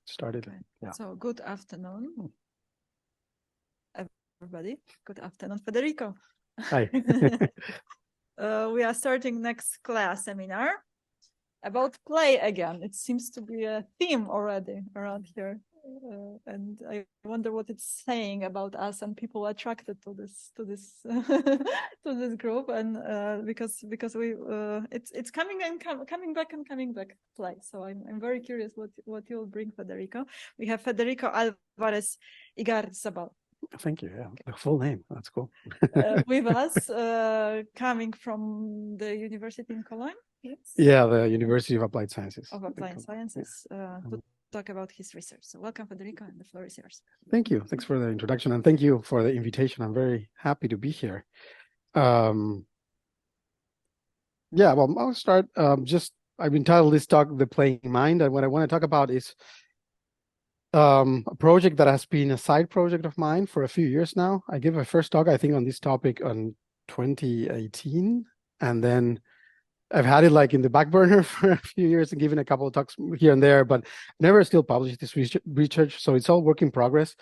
started. Right. Yeah. So good afternoon, everybody. Good afternoon, Federico. Hi. We are starting next CLEA seminar about play again. It seems to be a theme already around here. And I wonder what it's saying about us and people attracted to this to this group, and because we it's coming and coming back play. So I'm very curious what you'll bring, Federico. We have Federico Alvarez Igarza. Thank you. Yeah, the full name. That's cool. With us, coming from the university in Cologne. Yes. Yeah, the University of Applied Sciences. Of Applied Sciences. To talk about his research. So welcome, Federico, and the floor is yours. Thank you. Thanks for the introduction, and thank you for the invitation. I'm very happy to be here. Yeah, well, I'll start. I've entitled this talk "The Playing Mind," and what I want to talk about is a project that has been a side project of mine for a few years now. I gave my first talk, I think, on this topic on 2018, and then I've had it like in the back burner for a few years and given a couple of talks here and there, but never still published this research. So it's all work in progress.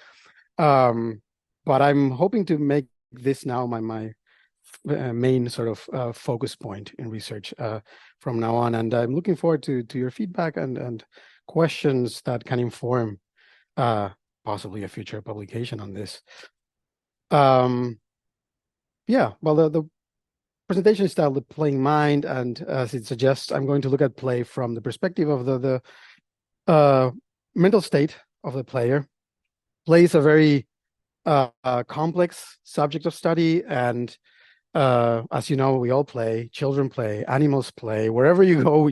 But I'm hoping to make this now my main sort of focus point in research from now on. And I'm looking forward to your feedback and questions that can inform possibly a future publication on this. Yeah, well, the presentation is titled "The Playing Mind," and as it suggests, I'm going to look at play from the perspective of the mental state of the player. Play is a very complex subject of study, and as you know, we all play. Children play, animals play. Wherever you go,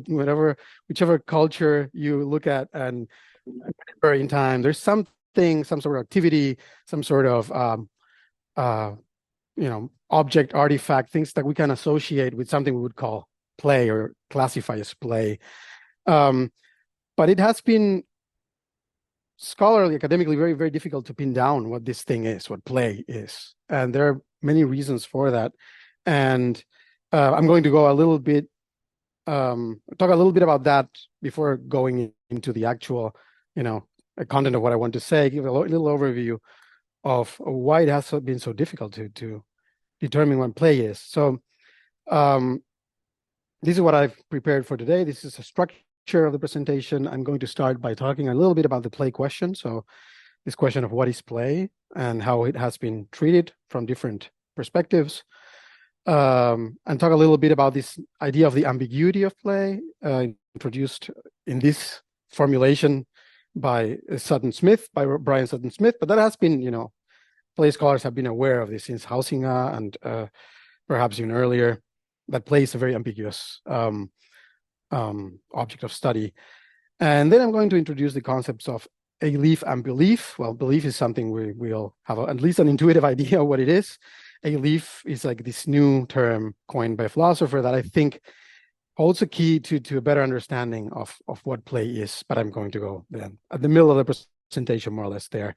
whichever culture you look at, and in time, there's some sort of activity, some sort of object, artifact, things that we can associate with something we would call play or classify as play. But it has been scholarly, academically, very, very difficult to pin down what this thing is, what play is. And there are many reasons for that. And I'm going to go a little bit, talk a little bit about that before going into the actual, content of what I want to say, give a little overview of why it has been so difficult to determine what play is. So this is what I've prepared for today. This is a structure of the presentation. I'm going to start by talking a little bit about the play question. So this question of what is play and how it has been treated from different perspectives. And talk a little bit about this idea of the ambiguity of play, introduced in this formulation by Brian Sutton Smith, but that has been, play scholars have been aware of this since Hausinger and perhaps even earlier, that play is a very ambiguous object of study. And then I'm going to introduce the concepts of alief and belief. Well, belief is something we all have at least an intuitive idea of what it is. Alief is like this new term coined by a philosopher that I think holds a key to a better understanding of what play is, but I'm going to go then at the middle of the presentation, more or less there.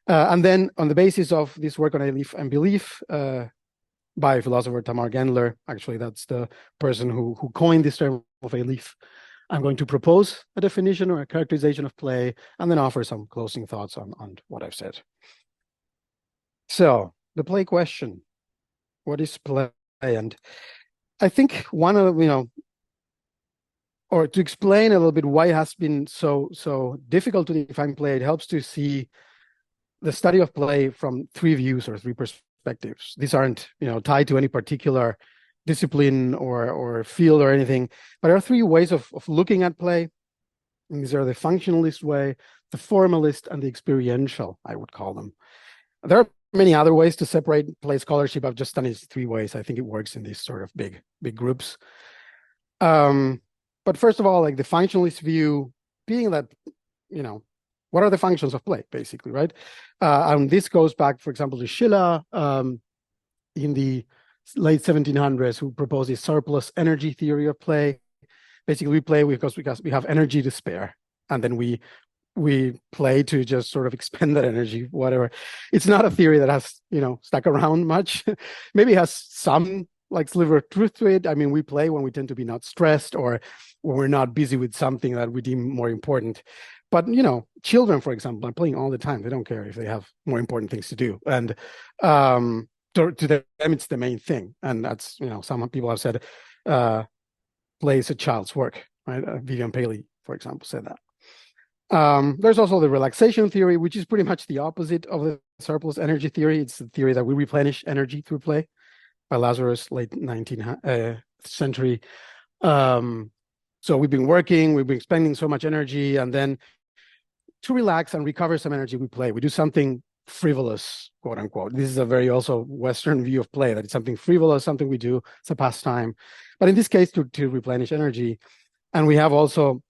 And then on the basis of this work on alief and belief by philosopher Tamar Gendler, actually that's the person who coined this term of alief, I'm going to propose a definition or a characterization of play and then offer some closing thoughts on what I've said. So the play question, what is play? And I think one of, or to explain a little bit why it has been so difficult to define play, it helps to see the study of play from three views or three perspectives. These aren't, tied to any particular discipline or field or anything, but there are three ways of looking at play. And these are the functionalist way, the formalist, and the experiential, I would call them. There are many other ways to separate play scholarship. I've just done it three ways. I think it works in these sort of big groups. But first of all, like the functionalist view being that, what are the functions of play, basically, right? And this goes back, for example, to Schiller in the late 1700s, who proposed a surplus energy theory of play. Basically, we play because we have energy to spare, and then we play to just sort of expend that energy, whatever. It's not a theory that has, stuck around much. Maybe it has some like sliver of truth to it. I mean, we play when we tend to be not stressed or when we're not busy with something that we deem more important. But children, for example, are playing all the time. They don't care if they have more important things to do, and to them, it's the main thing. And that's some people have said, play is a child's work, right? Vivian Paley, for example, said that. There's also the relaxation theory, which is pretty much the opposite of the surplus energy theory. It's the theory that we replenish energy through play, by Lazarus, late 19th century. So we've been spending so much energy, and then to relax and recover some energy, we play. We do something frivolous, quote unquote. This is a very also Western view of play, that it's something frivolous, something we do, it's a pastime. But in this case, to replenish energy. And we have also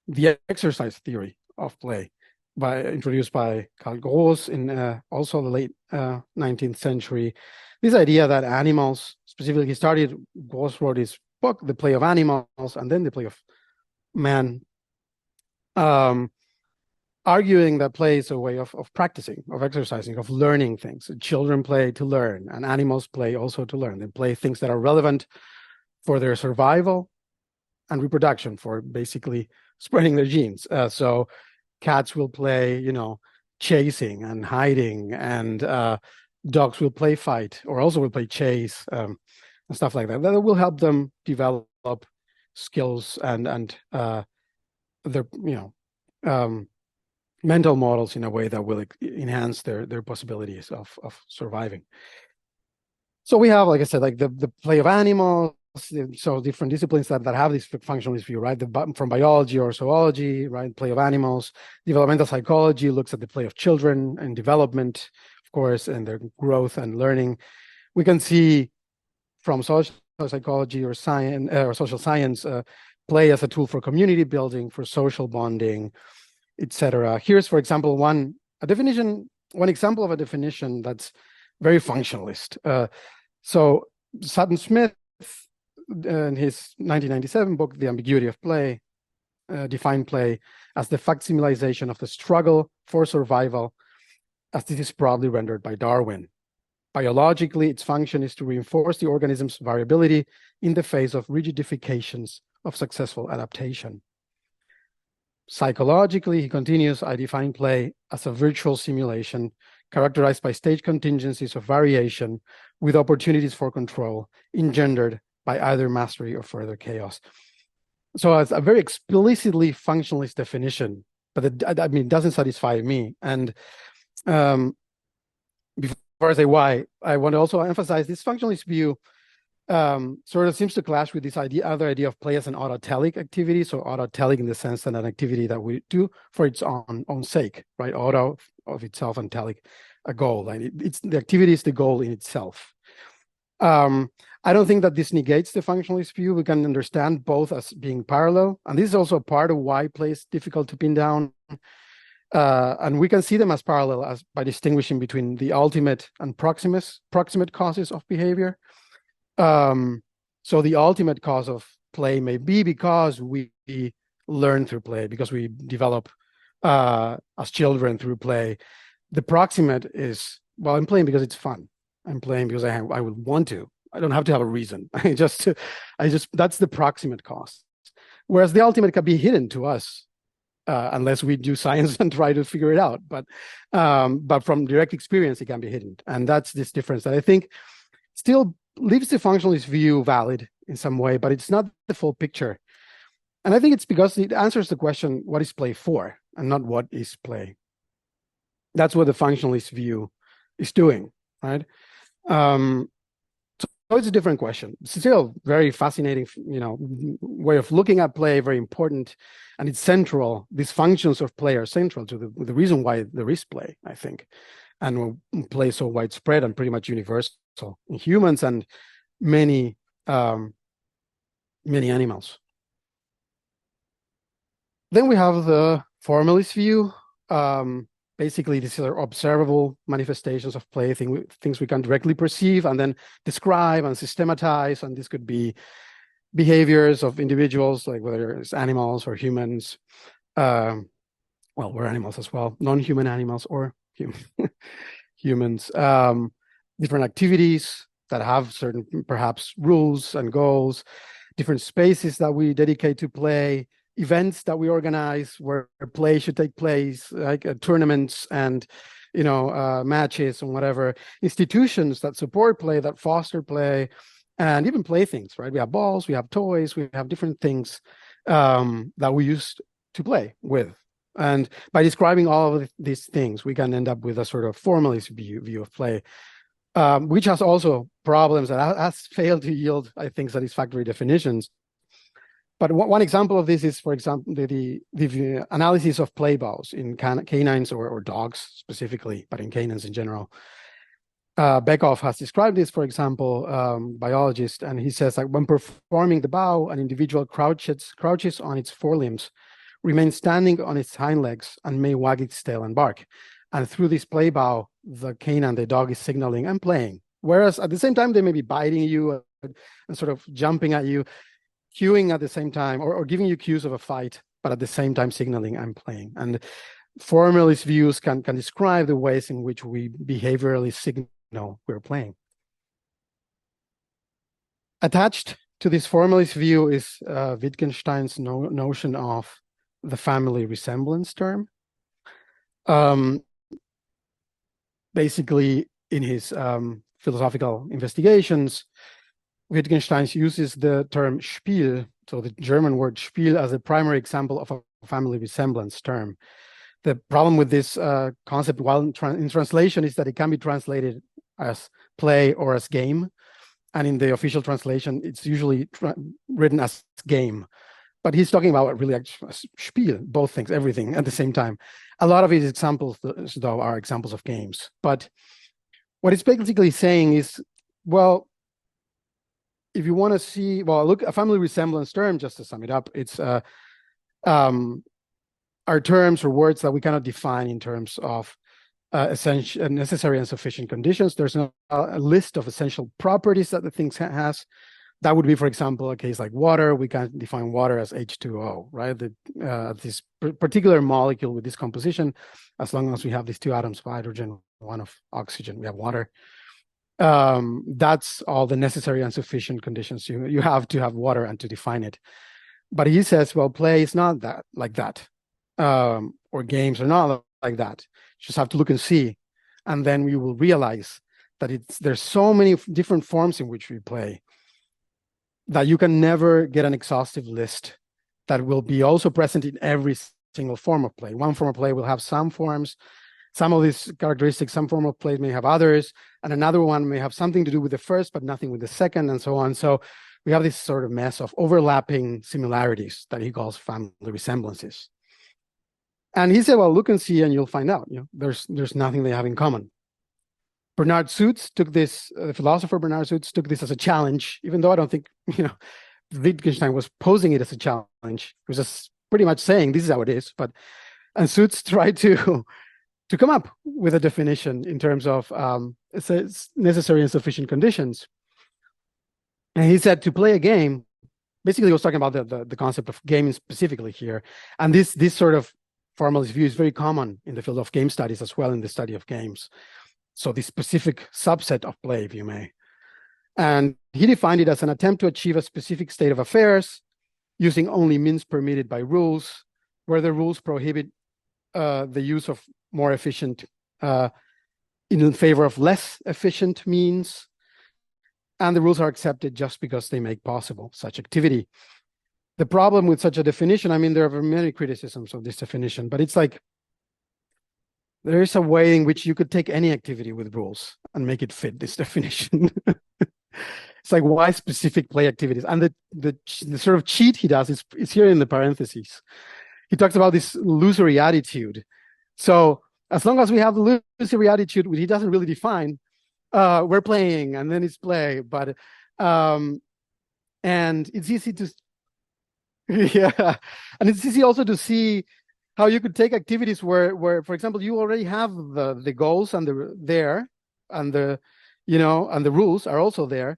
the exercise theory of play, introduced by Karl Gross in also the late 19th century. This idea that animals, specifically Gross wrote his book, The Play of Animals, and then The Play of Man, arguing that play is a way of practicing, of exercising, of learning things. Children play to learn, and animals play also to learn. They play things that are relevant for their survival and reproduction, for basically spreading their genes. So cats will play, chasing and hiding, and dogs will play fight, or also will play chase, and stuff like that. That will help them develop skills and their mental models in a way that will enhance their possibilities of surviving. So we have, like I said, like the play of animals. So different disciplines that have this functionalist view, right? From biology or zoology, right? Play of animals. Developmental psychology looks at the play of children and development, of course, and their growth and learning. We can see from social psychology or science or social science, play as a tool for community building, for social bonding, etc. Here's, for example, one example of a definition that's very functionalist. So Sutton Smith, in his 1997 book, The Ambiguity of Play, defined play as the facsimilization of the struggle for survival, as this is broadly rendered by Darwin. Biologically, its function is to reinforce the organism's variability in the face of rigidifications of successful adaptation. Psychologically, he continues, I define play as a virtual simulation characterized by stage contingencies of variation with opportunities for control engendered by either mastery or further chaos. So it's a very explicitly functionalist definition, but it doesn't satisfy me. And before I say why, I want to also emphasize this functionalist view sort of seems to clash with this other idea of play as an autotelic activity. So autotelic in the sense that an activity that we do for its own sake, right? Auto of itself and telic, a goal. Like the activity is the goal in itself. I don't think that this negates the functionalist view. We can understand both as being parallel. And this is also part of why play is difficult to pin down. And we can see them as parallel by distinguishing between the ultimate and proximate causes of behavior. So the ultimate cause of play may be because we learn through play, because we develop as children through play. The proximate is, well, I'm playing because it's fun. I'm playing because I would want to. I don't have to have a reason. That's the proximate cause. Whereas the ultimate can be hidden to us, unless we do science and try to figure it out. But from direct experience, it can be hidden. And that's this difference that I think still leaves the functionalist view valid in some way, but it's not the full picture. And I think it's because it answers the question, what is play for, and not what is play. That's what the functionalist view is doing, right? So it's a different question. It's still very fascinating, way of looking at play, very important, and it's central. These functions of play are central to the reason why there is play, I think, and play is so widespread and pretty much universal in humans and many animals. Then we have the formalist view. Basically, these are observable manifestations of play, things we can directly perceive and then describe and systematize. And this could be behaviors of individuals, like whether it's animals or humans. Well, we're animals as well, non-human animals or humans. Different activities that have certain, perhaps, rules and goals, different spaces that we dedicate to play, events that we organize where play should take place, like tournaments and matches and whatever, institutions that support play, that foster play, and even playthings, right? We have balls, we have toys, we have different things that we use to play with. And by describing all of these things, we can end up with a sort of formalist view of play, which has also problems that has failed to yield, I think, satisfactory definitions. But one example of this is, for example, the analysis of play vows in canines or dogs specifically, but in canines in general. Beckhoff has described this, for example, biologist, and he says that when performing the bow, an individual crouches on its forelimbs, remains standing on its hind legs, and may wag its tail and bark. And through this play bow, the canine, the dog, is signaling and playing. Whereas at the same time, they may be biting you and sort of jumping at you, cueing at the same time, or giving you cues of a fight, but at the same time signaling I'm playing. And formalist views can describe the ways in which we behaviorally signal we're playing. Attached to this formalist view is Wittgenstein's notion of the family resemblance term. Basically, in his philosophical investigations, Wittgenstein uses the term Spiel, so the German word Spiel, as a primary example of a family resemblance term. The problem with this concept while in translation is that it can be translated as play or as game. And in the official translation, it's usually written as game. But he's talking about really Spiel, both things, everything at the same time. A lot of his examples, though, are examples of games. But what it's basically saying is, well, if you want to see, well, look, a family resemblance term, just to sum it up, it's are terms or words that we cannot define in terms of essential, necessary and sufficient conditions. There's a list of essential properties that the thing has. That would be, for example, a case like water. We can define water as H2O, right? This particular molecule with this composition, as long as we have these two atoms of hydrogen, one of oxygen, we have water. That's all the necessary and sufficient conditions you have to have water and to define it. But he says, well, play is not that like that, or games are not like that. You just have to look and see, and then we will realize that there's so many different forms in which we play that you can never get an exhaustive list that will be also present in every single form of play. One form of play will have some forms, some of these characteristics, some form of play may have others, and another one may have something to do with the first, but nothing with the second, and so on. So we have this sort of mess of overlapping similarities that he calls family resemblances. And he said, well, look and see, and you'll find out, there's nothing they have in common. Bernard Suits took this, the philosopher Bernard Suits took this as a challenge, even though I don't think, Wittgenstein was posing it as a challenge. He was just pretty much saying, this is how it is. And Suits tried to come up with a definition in terms of necessary and sufficient conditions. And he said to play a game, basically he was talking about the concept of gaming specifically here. And this sort of formalist view is very common in the field of game studies as well, in the study of games. So the specific subset of play, if you may. And he defined it as an attempt to achieve a specific state of affairs using only means permitted by rules, where the rules prohibit the use of more efficient in favor of less efficient means. And the rules are accepted just because they make possible such activity. The problem with such a definition, I mean, there are many criticisms of this definition, but it's like, there is a way in which you could take any activity with rules and make it fit this definition. It's like, why specific play activities? And the sort of cheat he does is here in the parentheses. He talks about this illusory attitude. So as long as we have the illusory attitude, which he doesn't really define, we're playing, and then it's play. But and it's easy to, yeah, and it's easy also to see how you could take activities where, for example, you already have the goals and the rules are also there,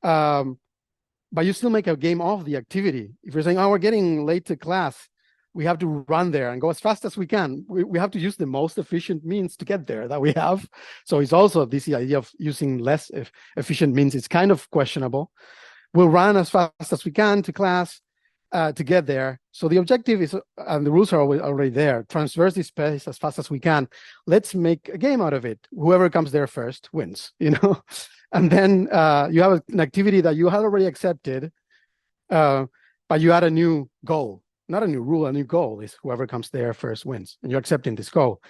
but you still make a game of the activity. If you're saying, oh, we're getting late to class, we have to run there and go as fast as we can. We have to use the most efficient means to get there that we have. So it's also this idea of using less efficient means. It's kind of questionable. We'll run as fast as we can to class, to get there. So the objective is, and the rules are already there, traverse this space as fast as we can. Let's make a game out of it. Whoever comes there first wins, And then you have an activity that you had already accepted, but you add a new goal. Not a new rule, a new goal is whoever comes there first wins. And you're accepting this goal.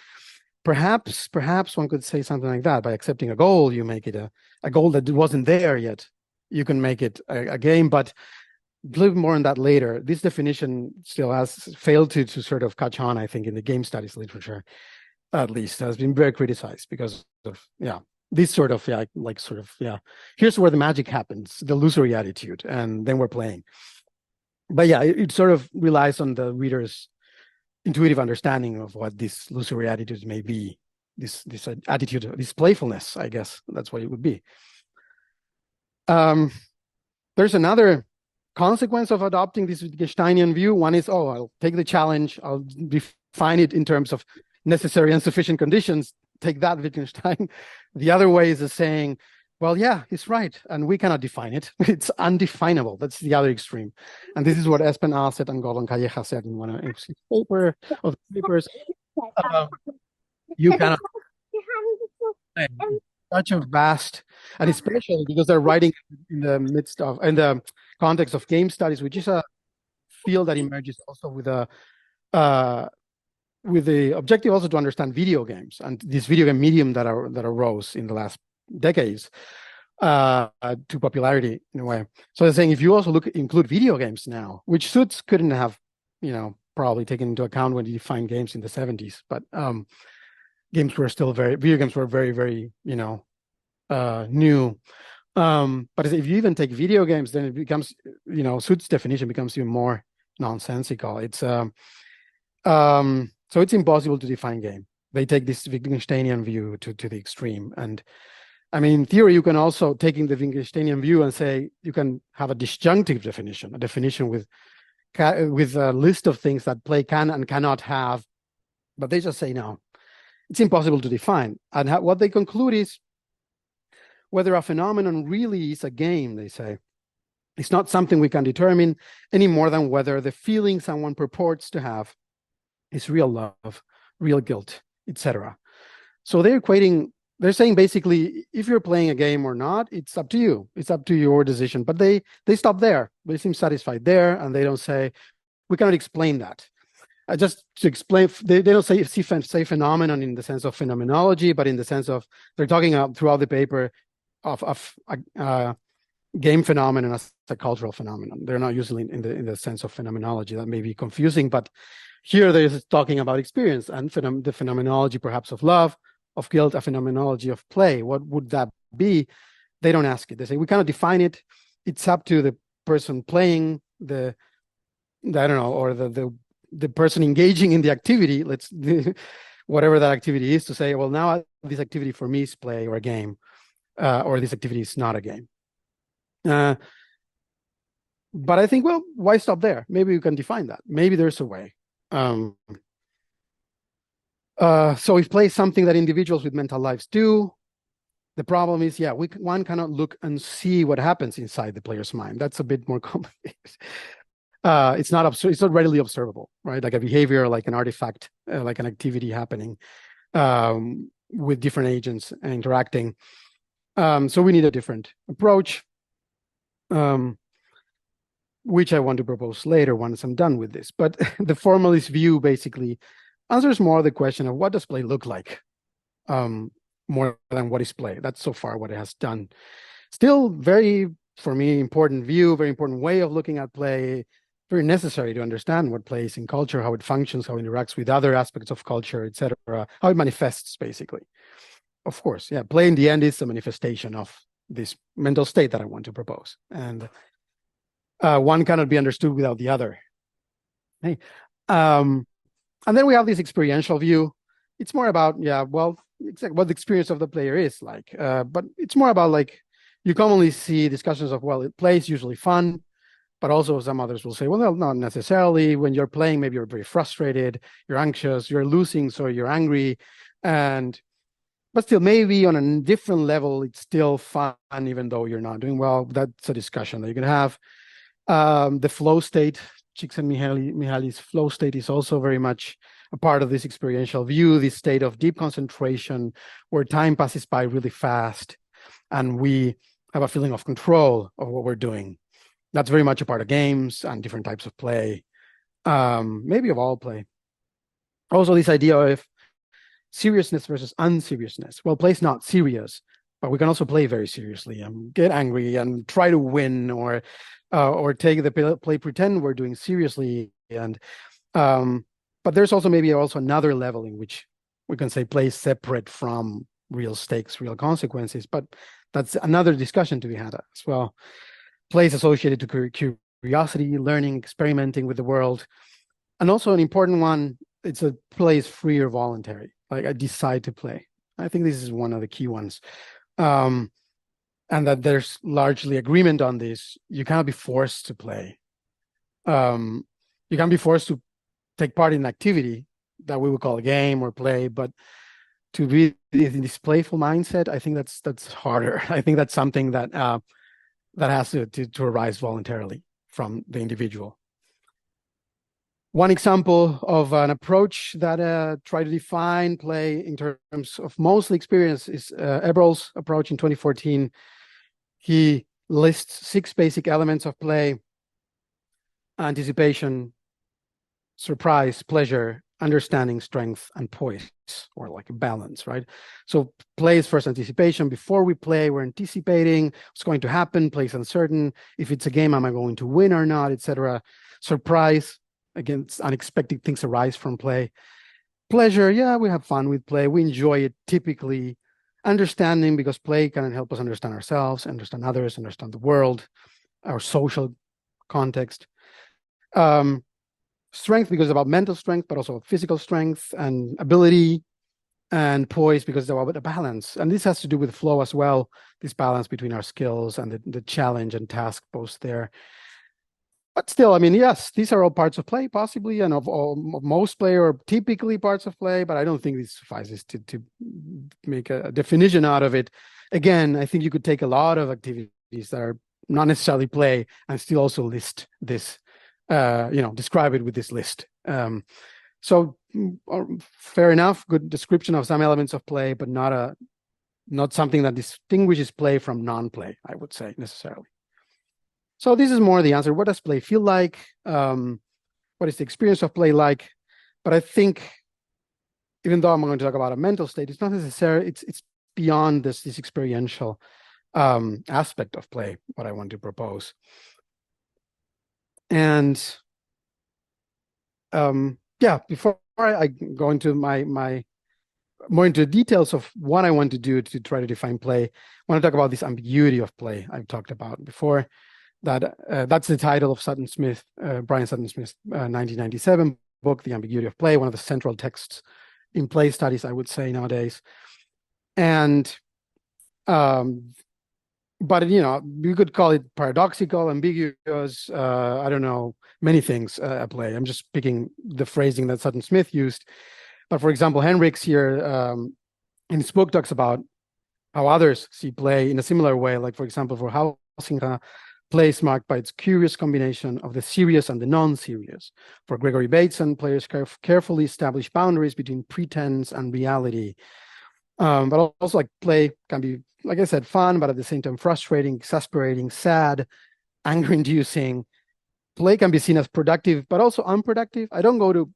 Perhaps one could say something like that. By accepting a goal, you make it a goal that wasn't there yet. You can make it a game, but a little more on that later. This definition still has failed to sort of catch on, I think, in the game studies literature, at least, has been very criticized because of, this sort of, here's where the magic happens, the illusory attitude, and then we're playing. But it sort of relies on the reader's intuitive understanding of what these illusory attitudes may be, this attitude, this playfulness, I guess that's what it would be. There's another consequence of adopting this Wittgensteinian view. One is, I'll take the challenge, I'll define it in terms of necessary and sufficient conditions, take that, Wittgenstein. The other way is saying, well, yeah, he's right, and we cannot define it. It's undefinable. That's the other extreme. And this is what Espen Aset and Gordon Calleja said in one of his papers. You cannot such a vast, and especially because they're writing in the context of game studies, which is a field that emerges also with the objective also to understand video games and this video game medium that arose in the last decades to popularity in a way. So they're saying if you also include video games now, which Suits couldn't have, probably taken into account when you defined games in the 70s, but video games were very, very, new. But if you even take video games, then it becomes, Suits' definition becomes even more nonsensical. It's so it's impossible to define game. They take this Wittgensteinian view to the extreme. And I mean, in theory, you can also, taking the Wittgensteinian view and say, you can have a disjunctive definition, a definition with a list of things that play can and cannot have, but they just say, no, it's impossible to define. And what they conclude is whether a phenomenon really is a game, they say. It's not something we can determine any more than whether the feeling someone purports to have is real love, real guilt, etc. So they're saying basically, if you're playing a game or not, it's up to you. It's up to your decision. But they stop there. They seem satisfied there, and they don't say, we cannot explain that. Just to explain, they don't say phenomenon in the sense of phenomenology, but in the sense of, they're talking throughout the paper of game phenomenon as a cultural phenomenon. They're not usually in the sense of phenomenology. That may be confusing, but here they're talking about experience and the phenomenology perhaps of love, of guilt, a phenomenology of play. What would that be? They don't ask it. They say, we cannot define it. It's up to the person playing the person engaging in the activity, whatever that activity is, to say, well, now this activity for me is play or a game, or this activity is not a game. But I think, well, why stop there? Maybe you can define that. Maybe there's a way. So if play is something that individuals with mental lives do, the problem is, one cannot look and see what happens inside the player's mind. That's a bit more complicated. It's not readily observable, right? Like a behavior, like an artifact, like an activity happening with different agents and interacting. So we need a different approach, which I want to propose later once I'm done with this. But the formalist view basically answers more the question of what does play look like, more than what is play. That's so far what it has done. Still very, for me, important view, very important way of looking at play, very necessary to understand what play is in culture, how it functions, how it interacts with other aspects of culture, etc., how it manifests, basically. Of course, play in the end is a manifestation of this mental state that I want to propose. And one cannot be understood without the other. Hey. And then we have this experiential view. It's more about, exactly what the experience of the player is like. But it's more about, like, you commonly see discussions of, well, play is usually fun, but also some others will say, well, not necessarily. When you're playing, maybe you're very frustrated, you're anxious, you're losing, so you're angry. But still, maybe on a different level, it's still fun, even though you're not doing well. That's a discussion that you can have. The flow state Csikszentmihalyi's flow state is also very much a part of this experiential view, this state of deep concentration where time passes by really fast and we have a feeling of control of what we're doing. That's very much a part of games and different types of play, maybe of all play. Also, this idea of seriousness versus unseriousness. Well, play's not serious, but we can also play very seriously and get angry and try to win, or take the play pretend we're doing seriously. And but there's also maybe also another level in which we can say play separate from real stakes, real consequences. But that's another discussion to be had as well. Play is associated to curiosity, learning, experimenting with the world, and also an important one. It's a play is free or voluntary. Like I decide to play. I think this is one of the key ones. And that there's largely agreement on this. You cannot be forced to play. You can't be forced to take part in an activity that we would call a game or play, but to be in this playful mindset, I think that's harder. I think that's something that that has to arise voluntarily from the individual. One example of an approach that try to define play in terms of mostly experience is Eberl's approach in 2014. He lists 6 basic elements of play: anticipation, surprise, pleasure, understanding, strength, and poise, or like a balance, right? So play is first anticipation. Before we play, we're anticipating what's going to happen. Play is uncertain. If it's a game, am I going to win or not, etc. Surprise, again, unexpected things arise from play. Pleasure, yeah, we have fun with play. We enjoy it typically. Understanding, because play can help us understand ourselves, understand others, understand the world, our social context. Strength, because it's about mental strength, but also physical strength and ability. And poise, because it's about a balance. And this has to do with flow as well, this balance between our skills and the challenge and task post there. But still, I mean, yes, these are all parts of play, possibly, and of most play, or typically parts of play, but I don't think this suffices to make a definition out of it. Again, I think you could take a lot of activities that are not necessarily play and still also list this, describe it with this list. So fair enough, good description of some elements of play, but not something that distinguishes play from non-play, I would say, necessarily. So this is more the answer. What does play feel like? What is the experience of play like? But I think, even though I'm going to talk about a mental state, it's not necessary. It's beyond this experiential aspect of play, what I want to propose. And before I go into my more into the details of what I want to do to try to define play, I want to talk about this ambiguity of play I've talked about before. That's the title of Brian Sutton Smith's 1997 book, The Ambiguity of Play, one of the central texts in play studies, I would say, nowadays. And but you could call it paradoxical, ambiguous, I don't know, many things at play. I'm just picking the phrasing that Sutton Smith used. But for example, Henricks here in his book talks about how others see play in a similar way. Like, for example, for Hausinger, play is marked by its curious combination of the serious and the non-serious. For Gregory Bateson, players carefully establish boundaries between pretense and reality. But also, like, play can be, like I said, fun, but at the same time frustrating, exasperating, sad, anger-inducing. Play can be seen as productive, but also unproductive. I don't go to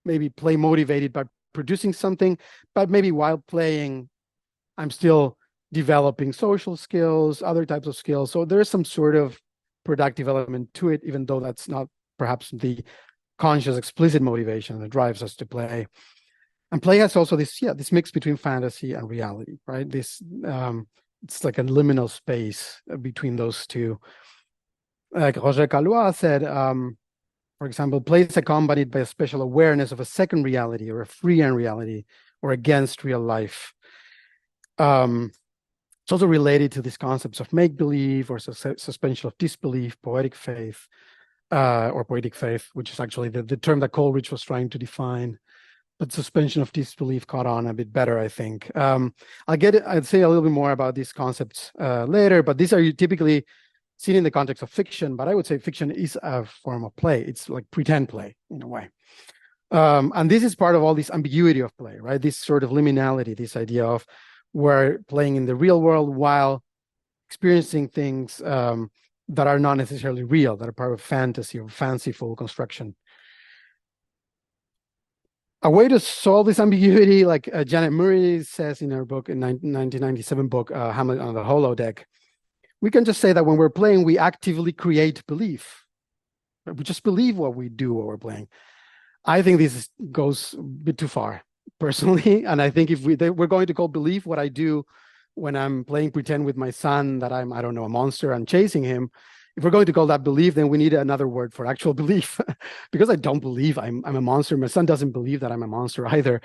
maybe play motivated by producing something, but maybe while playing, I'm still developing social skills, other types of skills. So there's some sort of productive element to it, even though that's not perhaps the conscious, explicit motivation that drives us to play. And play has also this mix between fantasy and reality, right? This it's like a liminal space between those two. Like Roger Calois said, for example, play is accompanied by a special awareness of a second reality or a freehand reality or against real life. It's also related to these concepts of make-believe or suspension of disbelief, poetic faith, which is actually the term that Coleridge was trying to define. But suspension of disbelief caught on a bit better, I think. I'd say a little bit more about these concepts later, but these are typically seen in the context of fiction, but I would say fiction is a form of play. It's like pretend play in a way. And this is part of all this ambiguity of play, right? This sort of liminality, this idea of we're playing in the real world while experiencing things that are not necessarily real, that are part of fantasy or fanciful construction. A way to solve this ambiguity, like Janet Murray says in her book, in 1997 book, Hamlet on the Holodeck, we can just say that when we're playing, we actively create belief. We just believe what we do while we're playing. I think this goes a bit too far, personally. And I think if we're going to call belief what I do when I'm playing pretend with my son that I'm, I don't know, a monster and chasing him, if we're going to call that belief, then we need another word for actual belief. Because I don't believe I'm a monster. My son doesn't believe that I'm a monster either.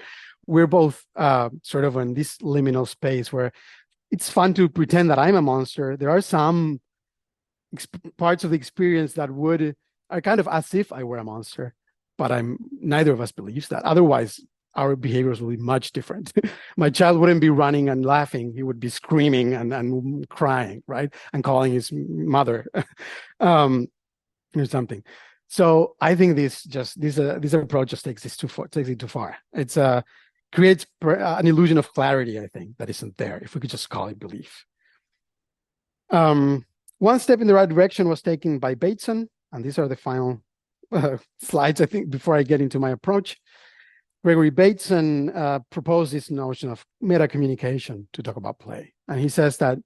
We're both sort of in this liminal space where it's fun to pretend that I'm a monster. There are some parts of the experience that are kind of as if I were a monster, but neither of us believes that. Otherwise, our behaviors will be much different. My child wouldn't be running and laughing. He would be screaming and crying, right? And calling his mother or something. So I think this approach just takes it too far. It's creates an illusion of clarity, I think, that isn't there if we could just call it belief. One step in the right direction was taken by Bateson, and these are the final slides, I think, before I get into my approach. Gregory Bateson proposed this notion of meta-communication to talk about play. And he says that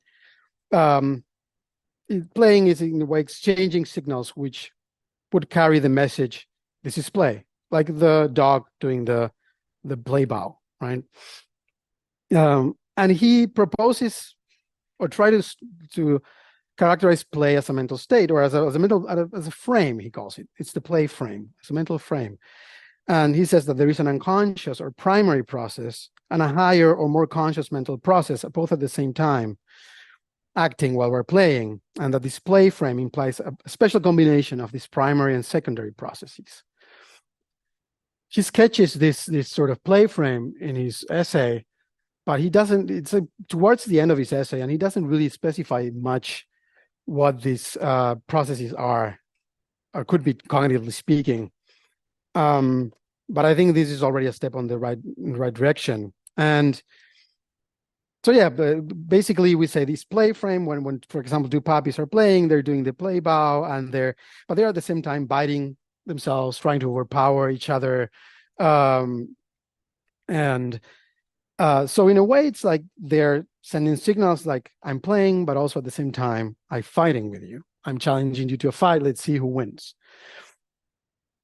playing is in a way exchanging signals which would carry the message, this is play, like the dog doing the play bow, right? And he proposes or tries to characterize play as a mental state or as a frame, he calls it. It's the play frame, it's a mental frame. And he says that there is an unconscious or primary process and a higher or more conscious mental process, both at the same time, acting while we're playing, and that this play frame implies a special combination of these primary and secondary processes. He sketches this sort of play frame in his essay, but he doesn't, it's towards the end of his essay, and he doesn't really specify much what these processes are, or could be cognitively speaking. But I think this is already a step on the right direction. And so yeah, basically we say this play frame when for example, two puppies are playing, they're doing the play bow, but they're at the same time biting themselves, trying to overpower each other. So in a way, it's like they're sending signals like I'm playing, but also at the same time, I'm fighting with you. I'm challenging you to a fight. Let's see who wins.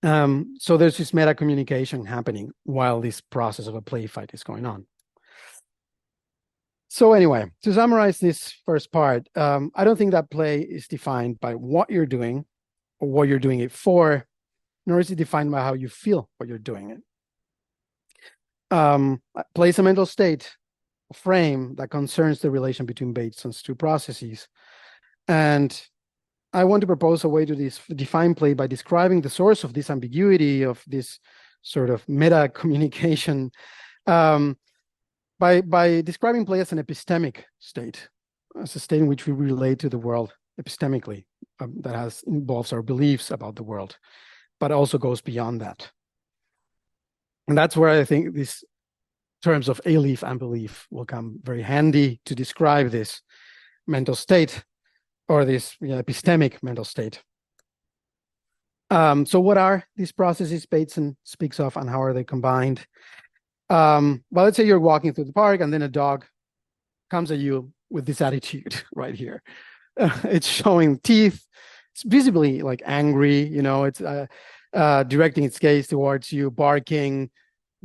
So there's this meta communication happening while this process of a play fight is going on. So anyway, to summarize this first part, I don't think that play is defined by what you're doing or what you're doing it for, nor is it defined by how you feel what you're doing it. Play is a mental state, a frame that concerns the relation between Bateson's two processes. And I want to propose a way to define play by describing the source of this ambiguity, of this sort of meta communication, by describing play as an epistemic state, as a state in which we relate to the world epistemically, that involves our beliefs about the world, but also goes beyond that. And that's where I think these terms of alief and belief will come very handy to describe this mental state, or this epistemic mental state. So what are these processes Bateson speaks of, and how are they combined? Well, let's say you're walking through the park and then a dog comes at you with this attitude right here. It's showing teeth. It's visibly like angry, it's directing its gaze towards you, barking,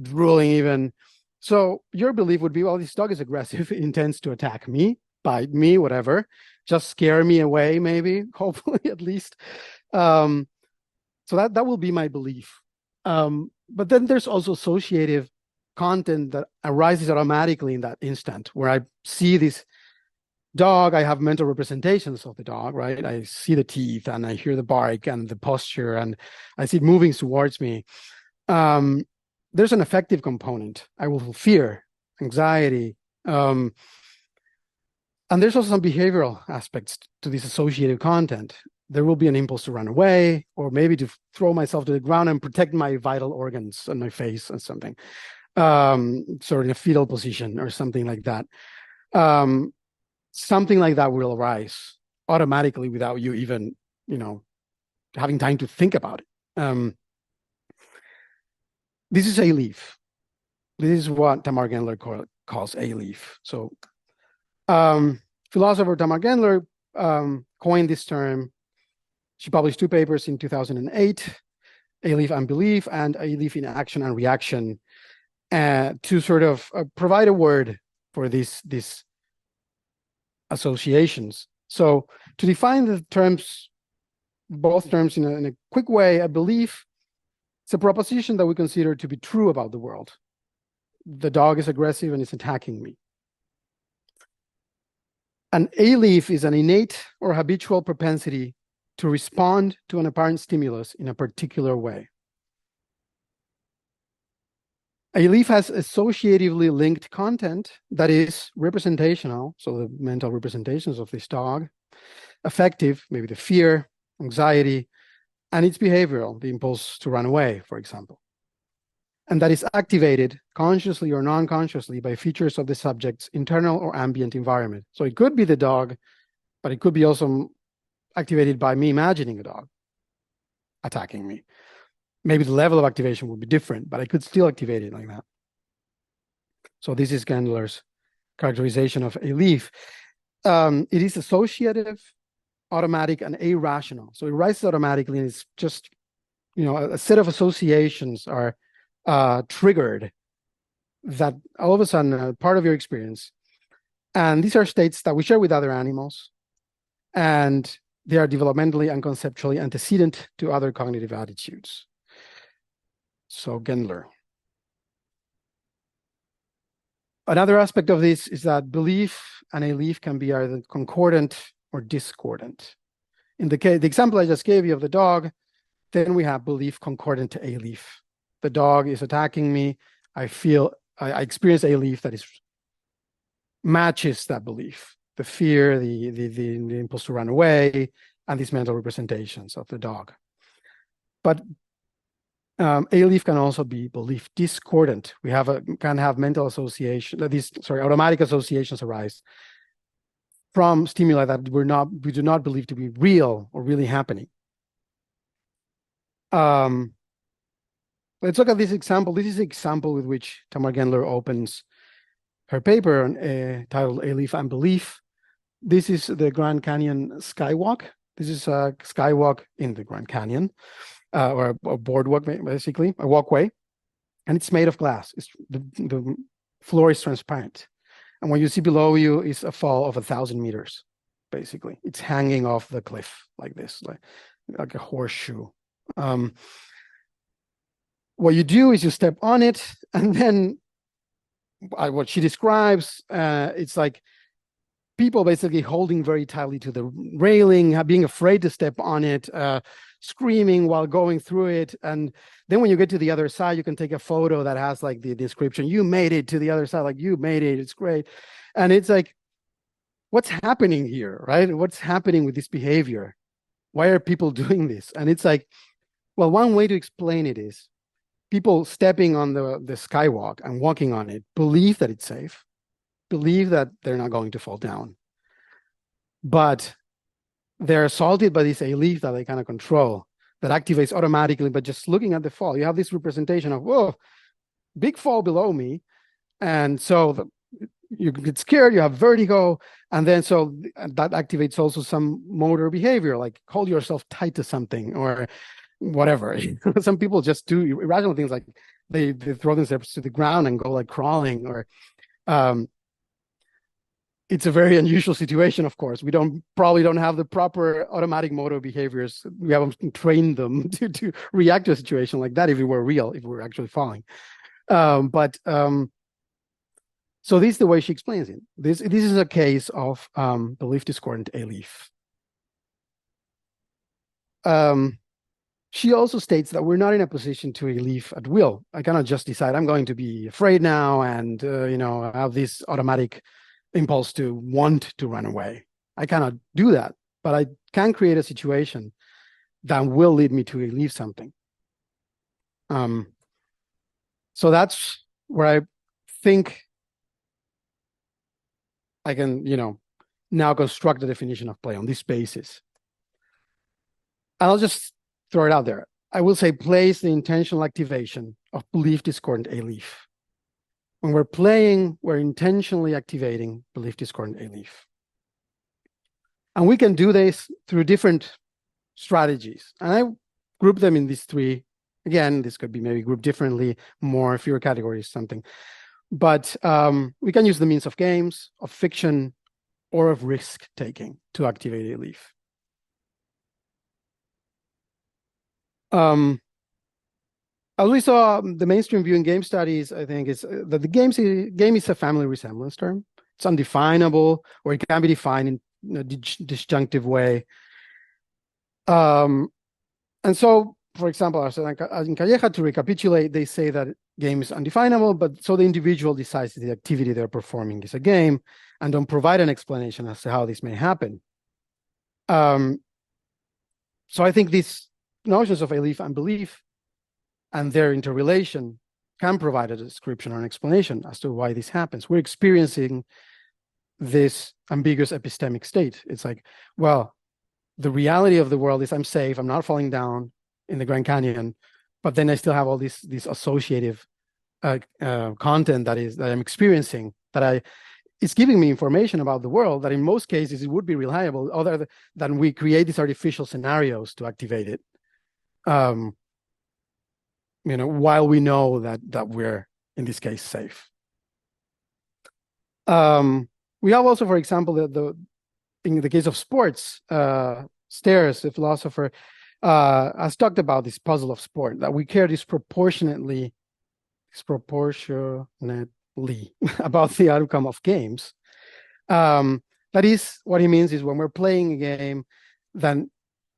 drooling even. So your belief would be, well, this dog is aggressive. It intends to attack me, bite me, whatever. Just scare me away, maybe, hopefully, at least. So that will be my belief. But then there's also associative content that arises automatically in that instant, where I see this dog, I have mental representations of the dog, right? I see the teeth and I hear the bark and the posture, and I see it moving towards me. There's an affective component. I will feel fear, anxiety, And there's also some behavioral aspects to this associative content. There will be an impulse to run away, or maybe to throw myself to the ground and protect my vital organs and my face or something, sort of in a fetal position or something like that. Something like that will arise automatically without you even, having time to think about it. This is alief. This is what Tamar Gendler calls alief. So philosopher Tamar Gendler coined this term. She published 2 papers in 2008, alief and belief, and alief in action and reaction, to sort of provide a word for these associations. So to define the terms, both terms in a quick way, a belief, it's a proposition that we consider to be true about the world. The dog is aggressive and is attacking me. An alief is an innate or habitual propensity to respond to an apparent stimulus in a particular way. Alief has associatively linked content that is representational, so the mental representations of this dog, affective, maybe the fear, anxiety, and it's behavioral, the impulse to run away, for example. And that is activated consciously or non-consciously by features of the subject's internal or ambient environment. So it could be the dog, but it could be also activated by me imagining a dog attacking me. Maybe the level of activation would be different, but I could still activate it like that. So this is Gendler's characterization of alief. It is associative, automatic, and irrational. So it rises automatically, and it's just, a set of associations are triggered that all of a sudden part of your experience. And these are states that we share with other animals, and they are developmentally and conceptually antecedent to other cognitive attitudes. So Gendler. Another aspect of this is that belief and alief can be either concordant or discordant. In the example I just gave you of the dog, then we have belief concordant to alief. The dog is attacking me. I experience alief that matches that belief. The fear, the impulse to run away, and these mental representations of the dog. But alief can also be belief discordant. We can have mental association, automatic associations arise from stimuli that we do not believe to be real or really happening. Let's look at this example. This is the example with which Tamar Gendler opens her paper titled Alief and Belief. This is the Grand Canyon Skywalk. This is a skywalk in the Grand Canyon, or a boardwalk, basically, a walkway. And it's made of glass. The floor is transparent. And what you see below you is a fall of 1,000 meters, basically. It's hanging off the cliff like this, like a horseshoe. What you do is you step on it, and then what she describes, it's like people basically holding very tightly to the railing, being afraid to step on it, screaming while going through it. And then when you get to the other side, you can take a photo that has like the description, you made it to the other side, like you made it, it's great. And it's like, what's happening here, right? What's happening with this behavior? Why are people doing this? And it's like, well, one way to explain it is people stepping on the skywalk and walking on it believe that it's safe, believe that they're not going to fall down. But they're assaulted by this alief that they cannot control, that activates automatically, but just looking at the fall. You have this representation of, whoa, big fall below me. And so you get scared, you have vertigo, and then so that activates also some motor behavior, like hold yourself tight to something or whatever. Some people just do irrational things, like they throw themselves to the ground and go like crawling, or it's a very unusual situation, of course. We probably don't have the proper automatic motor behaviors. We haven't trained them to react to a situation like that if it were real, if we were actually falling. So this is the way she explains it. This is a case of belief discordant alief. She also states that we're not in a position to alief at will. I cannot just decide I'm going to be afraid now and have this automatic impulse to want to run away. I cannot do that, but I can create a situation that will lead me to leave something. So that's where I think I can, now construct the definition of play on this basis. And I'll just throw it out there. I will say play is the intentional activation of belief discordant alief. When we're playing, we're intentionally activating belief discordant alief. And we can do this through different strategies. And I group them in these three. Again, this could be maybe grouped differently, more, fewer categories, something. But we can use the means of games, of fiction, or of risk-taking to activate alief. As we saw, the mainstream view in game studies, I think, is that the game is a family resemblance term. It's undefinable, or it can be defined in a disjunctive way. And so, for example, in Calleja, to recapitulate, they say that game is undefinable, but so the individual decides the activity they're performing is a game and don't provide an explanation as to how this may happen. So I think these notions of alief and belief and their interrelation can provide a description or an explanation as to why this happens. We're experiencing this ambiguous epistemic state. It's like, well, the reality of the world is I'm safe, I'm not falling down in the Grand Canyon, but then I still have all this associative content that I'm experiencing, it's giving me information about the world that in most cases it would be reliable, other than we create these artificial scenarios to activate it. While we know that we're in this case safe. We have also, for example, in the case of sports, Stairs, the philosopher, has talked about this puzzle of sport, that we care disproportionately about the outcome of games. That is, what he means is when we're playing a game, then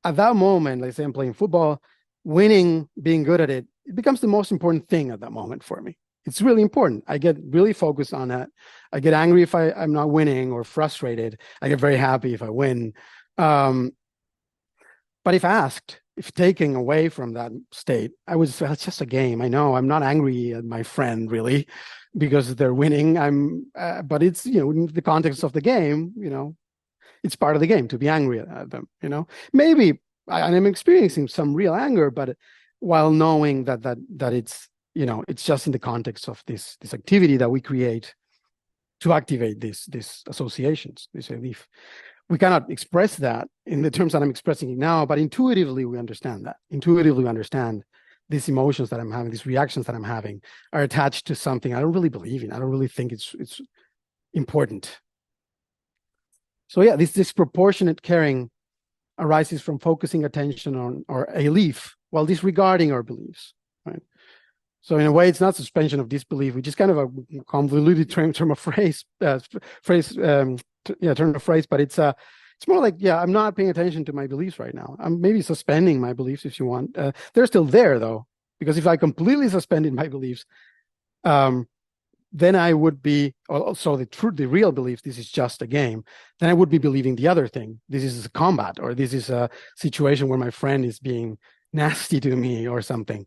at that moment, let's say I'm playing football, winning, being good at it, it becomes the most important thing at that moment for me. It's really important. I get really focused on that. I get angry if I'm not winning, or frustrated. I get very happy if I win. But if taken away from that state, it's just a game. I know I'm not angry at my friend really because they're winning. But it's, in the context of the game, it's part of the game to be angry at them, Maybe I'm experiencing some real anger, but while knowing that it's, it's just in the context of this activity that we create to activate these associations, this alief. We cannot express that in the terms that I'm expressing it now, but intuitively we understand that. Intuitively we understand these emotions that I'm having, these reactions that I'm having are attached to something I don't really believe in. I don't really think it's important. So yeah, this disproportionate caring arises from focusing attention on our alief while disregarding our beliefs, right? So in a way, it's not suspension of disbelief, which is kind of a convoluted term of phrase, but it's more like, I'm not paying attention to my beliefs right now. I'm maybe suspending my beliefs if you want. They're still there though, because if I completely suspended my beliefs, then I would be also the real belief, this is just a game, then I would be believing the other thing. This is a combat, or this is a situation where my friend is being nasty to me or something.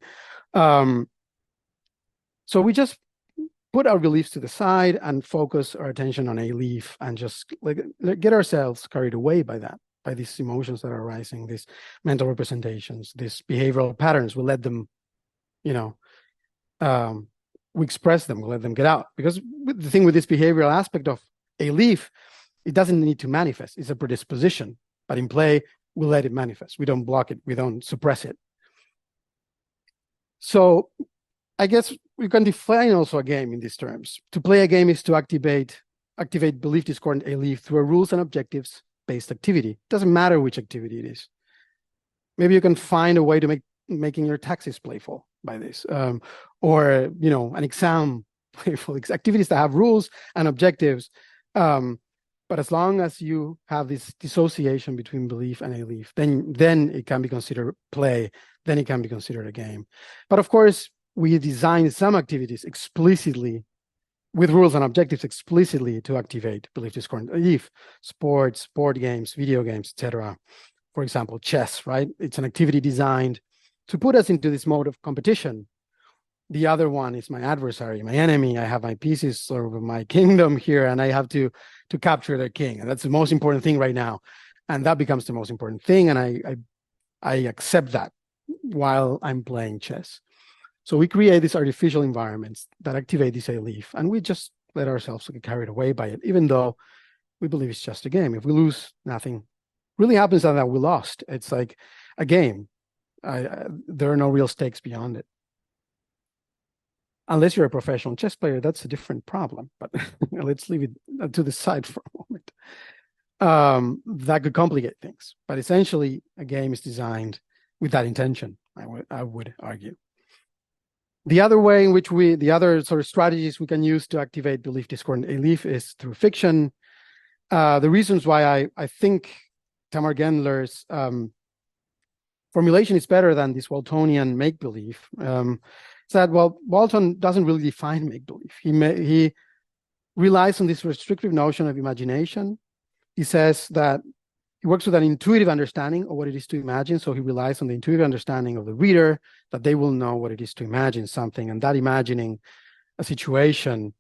So we just put our beliefs to the side and focus our attention on alief and just get ourselves carried away by these emotions that are arising, these mental representations, these behavioral patterns. We let them, we express them, we let them get out. Because the thing with this behavioral aspect of alief, it doesn't need to manifest. It's a predisposition. But in play, we let it manifest. We don't block it. We don't suppress it. So I guess we can define also a game in these terms. To play a game is to activate belief discordant alief through a rules and objectives based activity. It doesn't matter which activity it is. Maybe you can find a way to making your taxes playful by this, or an exam playful. Activities that have rules and objectives. But as long as you have this dissociation between belief and alief, then it can be considered play. Then it can be considered a game. But of course, we design some activities explicitly with rules and objectives explicitly to activate belief discordant alief, sports, board games, video games, etc. For example, chess, right? It's an activity designed to put us into this mode of competition. The other one is my adversary, my enemy. I have my pieces of my kingdom here, and I have to capture their king. And that's the most important thing right now. And that becomes the most important thing. And I accept that while I'm playing chess. So we create these artificial environments that activate this alief, and we just let ourselves get carried away by it, even though we believe it's just a game. If we lose, nothing really happens that we lost. It's like a game. There are no real stakes beyond it. Unless you're a professional chess player, that's a different problem. But let's leave it to the side for a moment. That could complicate things. But essentially, a game is designed with that intention, I would argue. The other way in which the other sort of strategies we can use to activate belief discordant alief is through fiction. The reasons why I think Tamar Gendler's formulation is better than this Waltonian make-believe is that, well, Walton doesn't really define make-believe. He relies on this restrictive notion of imagination. He says that he works with an intuitive understanding of what it is to imagine. So he relies on the intuitive understanding of the reader, that they will know what it is to imagine something. And that imagining a situation,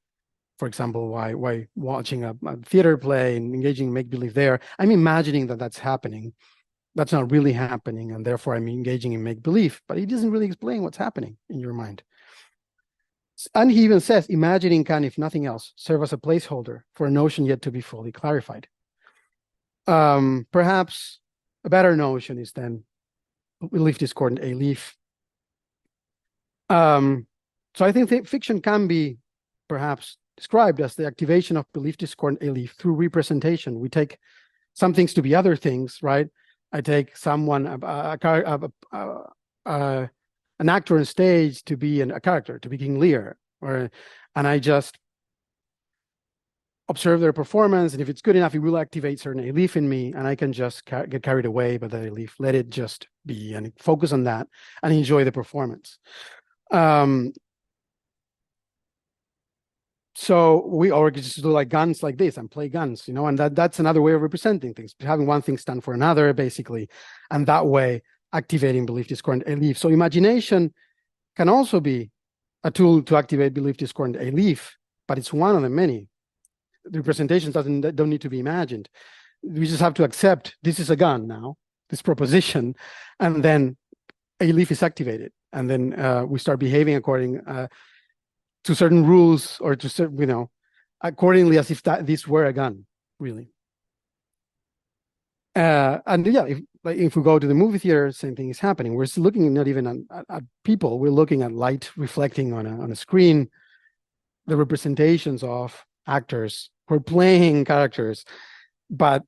for example, why watching a theater play and engaging in make-believe there, I'm imagining that that's happening. That's not really happening. And therefore, I'm engaging in make-believe. But he doesn't really explain what's happening in your mind. And he even says, imagining can, if nothing else, serve as a placeholder for a notion yet to be fully clarified. Perhaps a better notion is then belief discordant alief. So I think fiction can be perhaps described as the activation of belief discordant alief through representation. We take some things to be other things, right? I take someone, an actor on stage to be a character, to be King Lear, and I just observe their performance, and if it's good enough, it will activate certain alief in me, and I can just get carried away by that alief, let it just be, and focus on that, and enjoy the performance. So we or just do like guns like this and play guns, and that's another way of representing things, having one thing stand for another, basically, and that way activating belief discordant alief. So imagination can also be a tool to activate belief discordant alief, but it's one of the many. The representations don't need to be imagined. We just have to accept this is a gun now, this proposition, and then alief is activated, and then we start behaving according to certain rules, or to certain, accordingly, as if this were a gun, really. And yeah, if we go to the movie theater, same thing is happening. We're still looking not even at people. We're looking at light reflecting on a screen, the representations of actors who are playing characters, but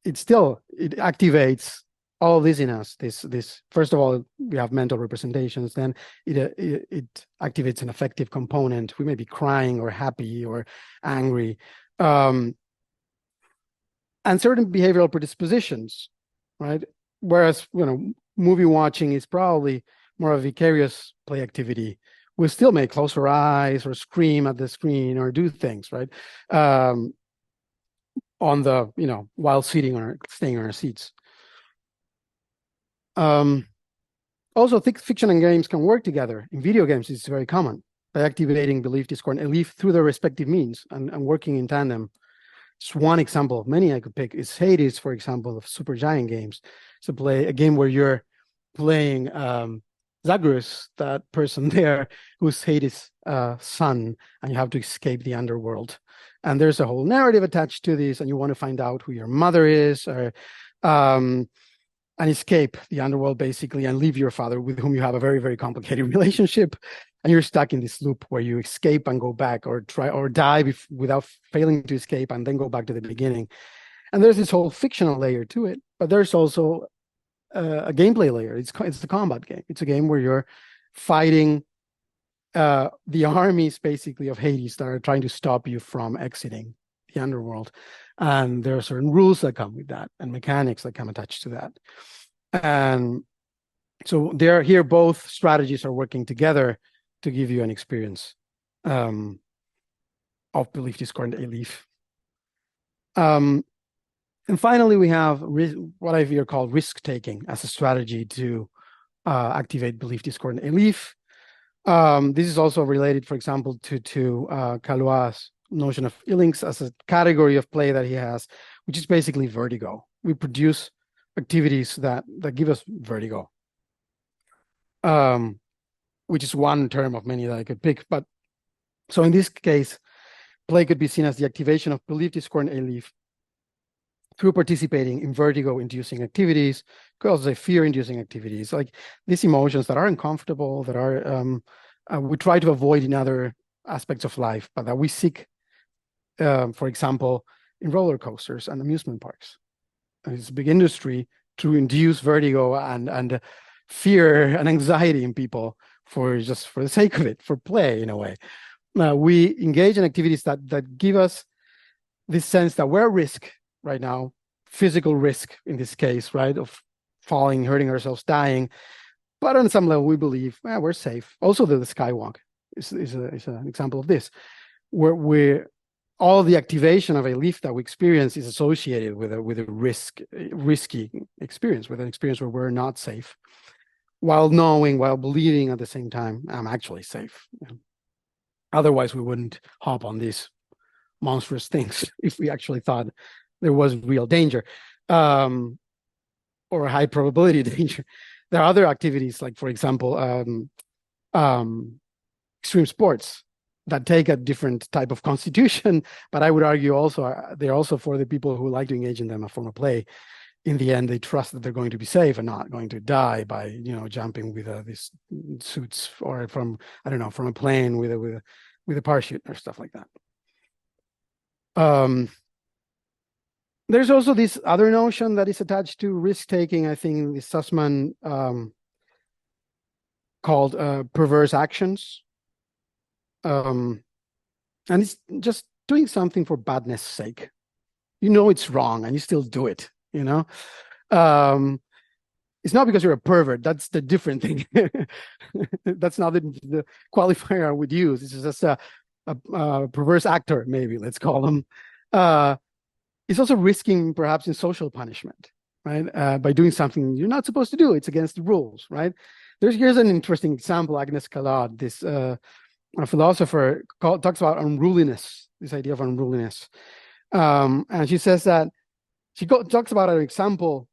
it activates all this in us. This first of all, we have mental representations. Then it activates an affective component. We may be crying or happy or angry, and certain behavioral predispositions, right? Whereas movie watching is probably more of a vicarious play activity. We still may close our eyes or scream at the screen or do things, right? On the while staying on our seats. Also, fiction and games can work together. In video games, it's very common by activating belief discordant alief through their respective means and working in tandem. Just one example of many I could pick is Hades, for example, of Supergiant games. It's a game where you're playing Zagreus, that person there who's Hades' son, and you have to escape the underworld. And there's a whole narrative attached to this, and you want to find out who your mother is, or and escape the underworld, basically, and leave your father, with whom you have a very, very complicated relationship. And you're stuck in this loop where you escape and go back, or try or die without failing to escape, and then go back to the beginning. And there's this whole fictional layer to it, but there's also a gameplay layer. It's the combat game. It's a game where you're fighting the armies, basically, of Hades that are trying to stop you from exiting the underworld. And there are certain rules that come with that, and mechanics that come attached to that. And so here both strategies are working together to give you an experience. of belief discord and alief. And finally, we have what I hear called risk-taking as a strategy to activate belief discord and alief. This is also related, for example, to Calois' notion of feelings as a category of play that he has, which is basically vertigo. We produce activities that give us vertigo, which is one term of many that I could pick. But so in this case, play could be seen as the activation of belief discord and alief through participating in vertigo-inducing activities, could also say fear-inducing activities, like these emotions that are uncomfortable, that are we try to avoid in other aspects of life, but that we seek, for example, in roller coasters and amusement parks. And it's a big industry to induce vertigo and fear and anxiety in people for the sake of it, for play in a way. We engage in activities that give us this sense that we're at risk right now, physical risk in this case, right, of falling, hurting ourselves, dying. But on some level, we believe we're safe. Also, the skywalk is an example of this, where all the activation of a leaf that we experience is associated with a risky experience, with an experience where we're not safe, while believing at the same time, I'm actually safe. Otherwise, we wouldn't hop on these monstrous things if we actually thought there was real danger, or a high probability danger. There are other activities, like, for example, extreme sports that take a different type of constitution, but I would argue also they're also for the people who like to engage in them a form of play. In the end, they trust that they're going to be safe and not going to die by jumping with these suits, or from a plane with a parachute or stuff like that. There's also this other notion that is attached to risk-taking, I think, the Sussman called perverse actions. And it's just doing something for badness sake. It's wrong and you still do it, It's not because you're a pervert. That's the different thing. That's not the qualifier I would use. This is just a perverse actor, maybe, let's call them. It's also risking perhaps in social punishment, right? By doing something you're not supposed to do. It's against the rules, right? Here's an interesting example. Agnes Callade, this a philosopher, talks about unruliness, this idea of unruliness. And she says that she talks about an example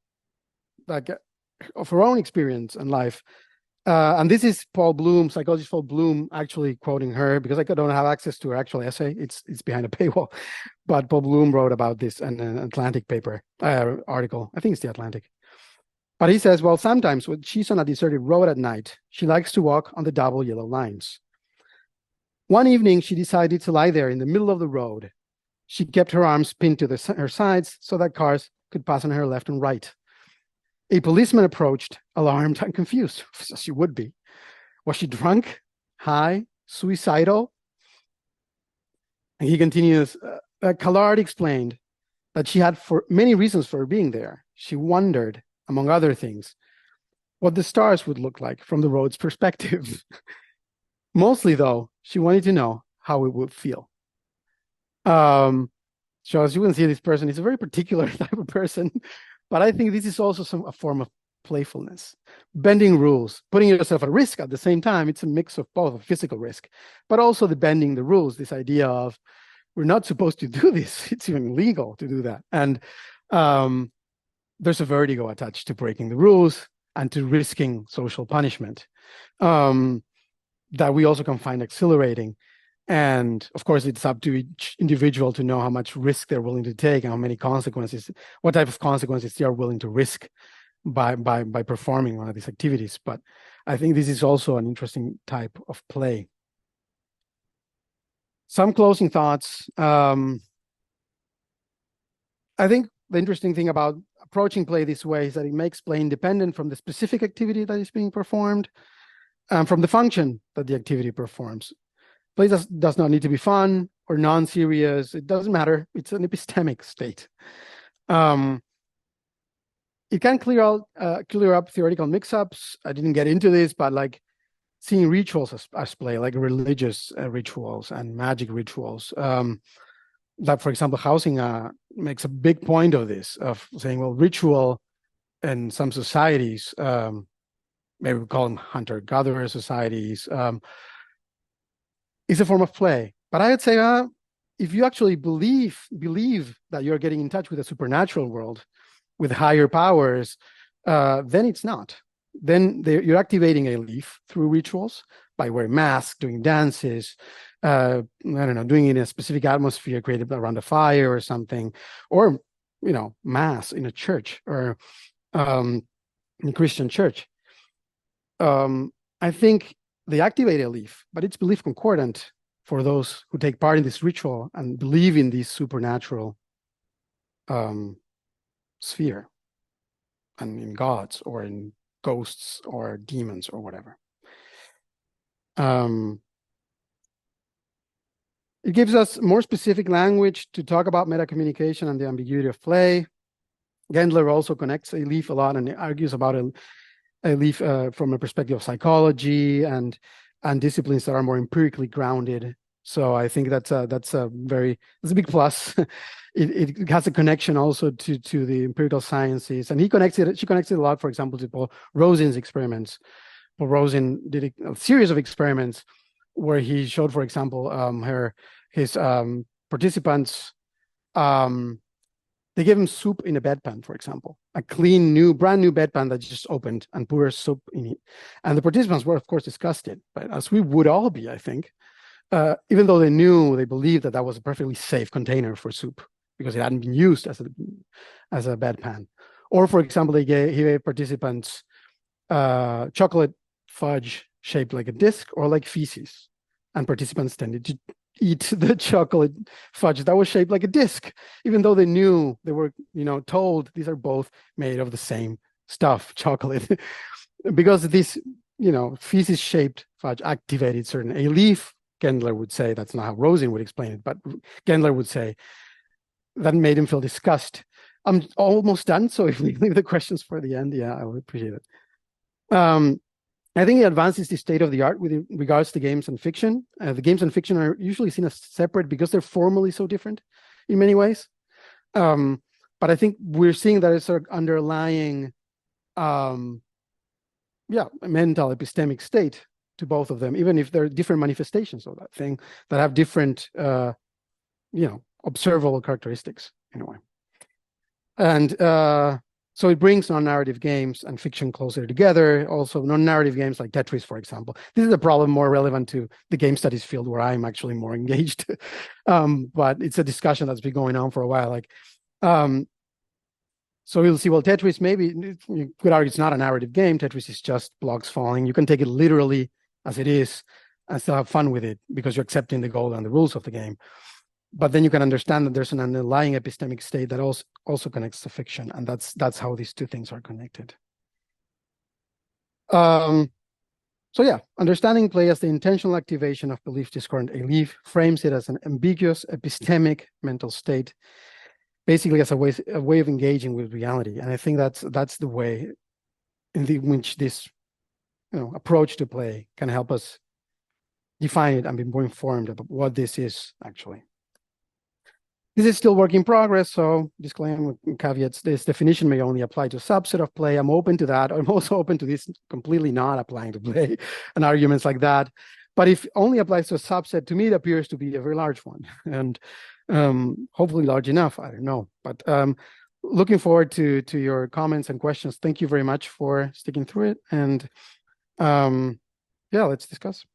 like of her own experience in life. And this is Paul Bloom, psychologist Paul Bloom, actually quoting her, because I don't have access to her actual essay. It's behind a paywall. But Paul Bloom wrote about this in an Atlantic paper, article. I think it's the Atlantic. But he says, well, sometimes when she's on a deserted road at night, she likes to walk on the double yellow lines. One evening, she decided to lie there in the middle of the road. She kept her arms pinned to her sides so that cars could pass on her left and right. A policeman approached, alarmed and confused, as she would be. Was she drunk, high, suicidal? And he continues, Callade explained that she had for many reasons for being there. She wondered, among other things, what the stars would look like from the road's perspective. Mostly, though, she wanted to know how it would feel. So as you can see, this person is a very particular type of person. But I think this is also a form of playfulness, bending rules, putting yourself at risk at the same time. It's a mix of both, a physical risk, but also the bending the rules, this idea of we're not supposed to do this. It's even illegal to do that. And there's a vertigo attached to breaking the rules and to risking social punishment that we also can find exhilarating. And of course, it's up to each individual to know how much risk they're willing to take and how many consequences, what type of consequences they are willing to risk by performing one of these activities. But I think this is also an interesting type of play. Some closing thoughts. I think the interesting thing about approaching play this way is that it makes play independent from the specific activity that is being performed and from the function that the activity performs. Play does not need to be fun or non-serious. It doesn't matter. It's an epistemic state. It can clear up theoretical mix-ups. I didn't get into this, but like seeing rituals as play, like religious rituals and magic rituals. That, for example, housing makes a big point of this, of saying, well, ritual in some societies, maybe we call them hunter-gatherer societies, is a form of play. But I would say, if you actually believe that you're getting in touch with the supernatural world, with higher powers, then it's not. Then you're activating alief through rituals by wearing masks, doing dances, I don't know, doing it in a specific atmosphere created around a fire or something, or, you know, mass in a church or in a Christian church. I think they activate alief, but it's belief concordant for those who take part in this ritual and believe in this supernatural sphere and in gods or in ghosts or demons or whatever. It gives us more specific language to talk about metacommunication and the ambiguity of play. Gendler also connects alief a lot and argues about alief from a perspective of psychology and disciplines that are more empirically grounded. So I think that's a big plus. It has a connection also to the empirical sciences, and she connects it a lot, for example, to Paul Rosin's experiments. Paul Rosin did a series of experiments where he showed, for example, his participants, they gave him soup in a bedpan, for example, a clean, brand new bedpan that just opened and poured soup in it. And the participants were, of course, disgusted, but as we would all be, I think, even though they believed that was a perfectly safe container for soup because it hadn't been used as a bedpan. Or, for example, he gave participants chocolate fudge shaped like a disc or like feces, and participants tended to eat the chocolate fudge that was shaped like a disc, even though they knew, they were, told these are both made of the same stuff, chocolate, because this, feces shaped fudge activated certain alief. Gendler would say, that's not how Rosin would explain it, but Gendler would say that made him feel disgust. I'm almost done, so if we leave the questions for the end, yeah, I would appreciate it. I think it advances the state of the art with regards to games and fiction. The games and fiction are usually seen as separate because they're formally so different in many ways. But I think we're seeing that it's sort of underlying, mental epistemic state to both of them, even if they're different manifestations of that thing that have different, observable characteristics in a way. And so it brings non-narrative games and fiction closer together. Also, non-narrative games like Tetris, for example. This is a problem more relevant to the game studies field where I'm actually more engaged. But it's a discussion that's been going on for a while. So you'll see, well, Tetris, maybe you could argue it's not a narrative game. Tetris is just blocks falling. You can take it literally as it is and still have fun with it because you're accepting the goal and the rules of the game. But then you can understand that there's an underlying epistemic state that also connects to fiction, and that's how these two things are connected. So yeah, understanding play as the intentional activation of belief discordant alief frames it as an ambiguous epistemic mental state, basically as a way of engaging with reality. And I think that's the way in which this approach to play can help us define it and be more informed about what this is actually. This is still work in progress, so disclaimer caveats, this definition may only apply to a subset of play. I'm open to that. I'm also open to this completely not applying to play and arguments like that. But if only applies to a subset, to me, it appears to be a very large one and hopefully large enough. I don't know. But looking forward to your comments and questions. Thank you very much for sticking through it. And yeah, let's discuss.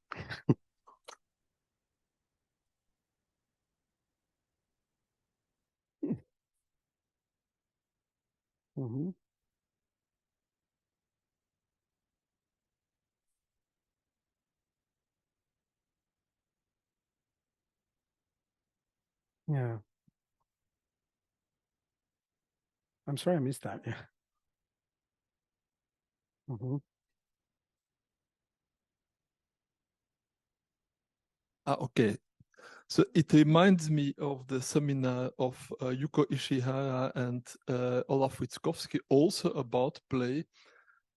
Mm-hmm. Yeah. I'm sorry I missed that. Yeah. Mm-hmm. Okay. So it reminds me of the seminar of Yuko Ishihara and Olaf Witkowski, also about play.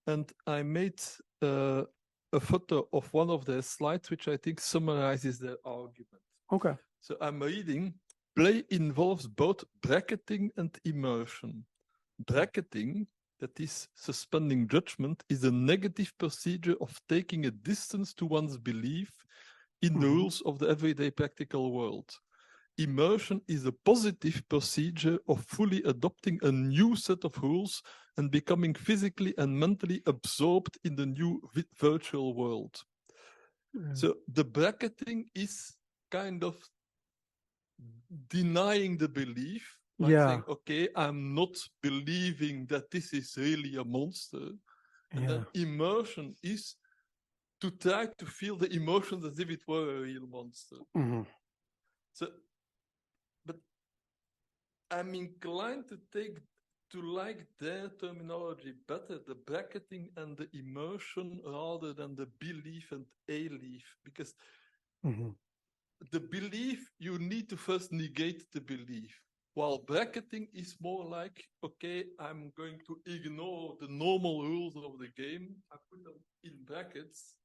And I made a a photo of one of their slides, which I think summarizes their argument. Okay. So I'm reading, play involves both bracketing and immersion. Bracketing, that is suspending judgment, is a negative procedure of taking a distance to one's belief in the rules of the everyday practical world. Immersion is a positive procedure of fully adopting a new set of rules and becoming physically and mentally absorbed in the new virtual world. So the bracketing is kind of denying the belief by saying, okay, I'm not believing that this is really a monster. And then immersion is to try to feel the emotions as if it were a real monster. So, but I'm inclined to like their terminology better, the bracketing and the immersion, rather than the belief and alief, because the belief, you need to first negate the belief, while bracketing is more like, okay, I'm going to ignore the normal rules of the game, I put them in brackets,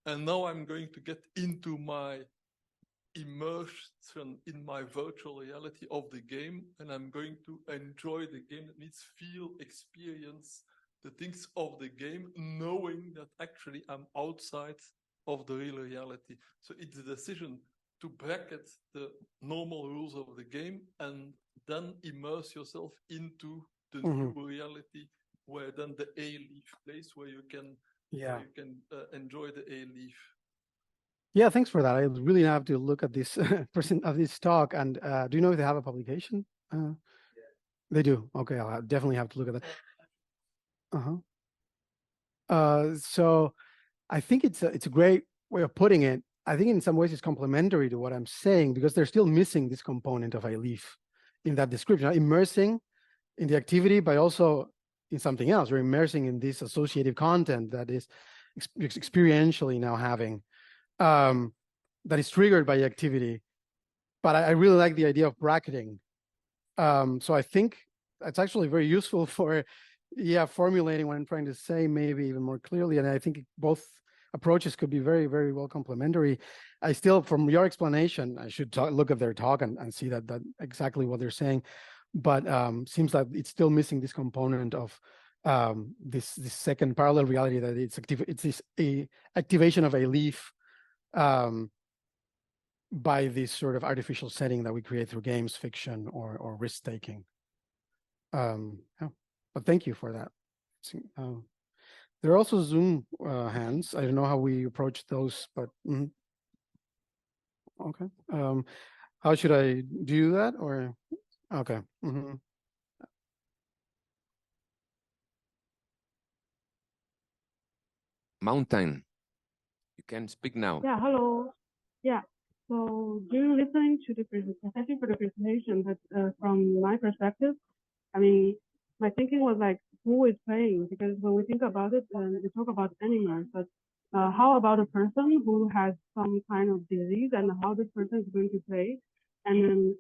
and now I'm going to get into my immersion in my virtual reality of the game, and I'm going to enjoy the game. That means feel, experience the things of the game, knowing that actually I'm outside of the real reality. So it's a decision to bracket the normal rules of the game and then immerse yourself into the new reality, where then the alief place, where you can enjoy the alief. Yeah, thanks for that. I really have to look at this of this talk. And do you know if they have a publication? They do. Okay, I'll definitely have to look at that. So I think it's a great way of putting it. I think in some ways it's complementary to what I'm saying, because they're still missing this component of alief in that description, immersing in the activity, but also in something else. We're immersing in this associative content that is experientially now having. That is triggered by activity, but I really like the idea of bracketing. So I think that's actually very useful for, formulating what I'm trying to say maybe even more clearly. And I think both approaches could be very, very well complementary. I still, from your explanation, I should look at their talk and see that exactly what they're saying. But seems like it's still missing this component of this second parallel reality, that it's this activation of alief by this sort of artificial setting that we create through games, fiction, or risk-taking. But thank you for that. There are also Zoom hands. I don't know how we approach those, but okay. How should I do that? Or okay. Mountain, you can speak now. Yeah, hello. Yeah, so during listening to the presentation for the presentation, but from my perspective, I mean, my thinking was like, who is playing? Because when we think about it, we talk about animals, but how about a person who has some kind of disease, and how this person is going to play? And then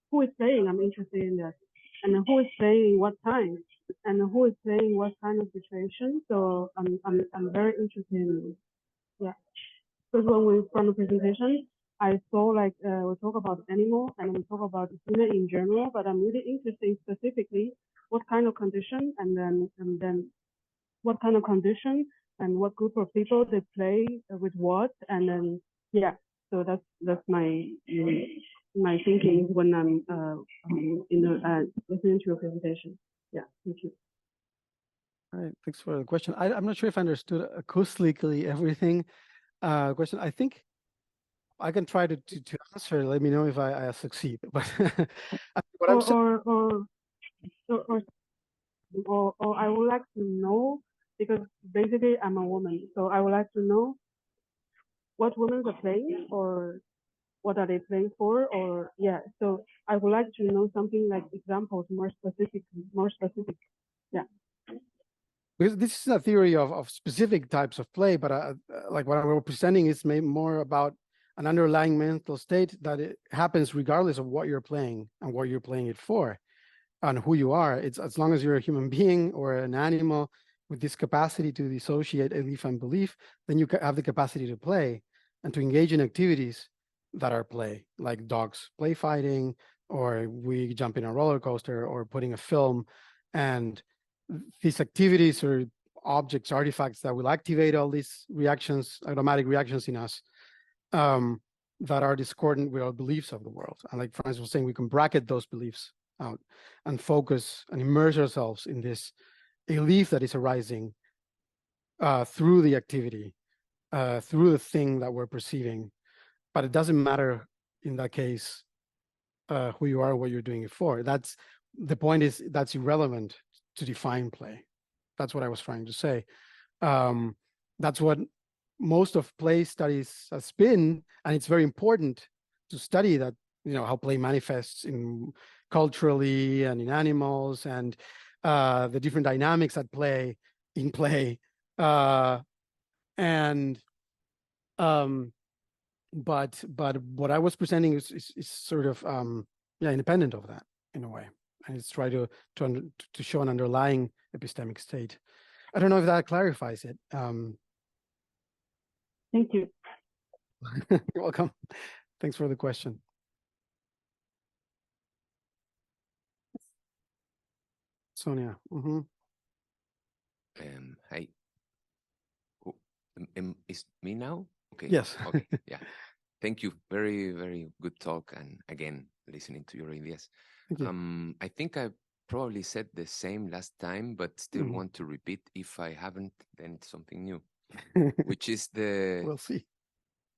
who is playing? I'm interested in that. And then who is playing what time? And who is playing what kind of situation? So I'm very interested in this. Yeah. Because when we from the presentation, I saw like we talk about animals and we talk about human in general, but I'm really interested in specifically what kind of condition, and then what kind of condition and what group of people they play with what, and then so that's my thinking when I'm listening to your presentation. Yeah, thank you. All right, thanks for the question. I'm not sure if I understood acoustically everything. Question. I think I can try to answer. Let me know if I succeed. But what I'm saying, or I would like to know, because basically I'm a woman, so I would like to know what women are playing, or what are they playing for, or so I would like to know something like examples, more specific. Yeah. Because this is a theory of specific types of play, but like what we're presenting is maybe more about an underlying mental state that it happens regardless of what you're playing and what you're playing it for and who you are. It's as long as you're a human being or an animal, with this capacity to dissociate alief and belief, then you have the capacity to play and to engage in activities that are play, like dogs play fighting, or we jump in a roller coaster, or putting a film. And these activities or objects, artifacts that will activate all these reactions, automatic reactions in us, that are discordant with our beliefs of the world. And like Franz was saying, we can bracket those beliefs out and focus and immerse ourselves in this alief that is arising through the activity, through the thing that we're perceiving. But it doesn't matter in that case who you are, what you're doing it for. That's the point, is that's irrelevant to define play. That's what I was trying to say. That's what most of play studies has been, and it's very important to study that, how play manifests in culturally and in animals, and the different dynamics at play in play. But what I was presenting is sort of independent of that in a way, and it's try to show an underlying epistemic state. I don't know if that clarifies it. Thank you. You're welcome. Thanks for the question. Sonia. Mm-hmm. Hi. Is me now? Okay. Yes. Okay. Yeah. Thank you. Very, very good talk. And again, listening to your ideas. I think I probably said the same last time, but still want to repeat. If I haven't, then it's something new, which is we'll see.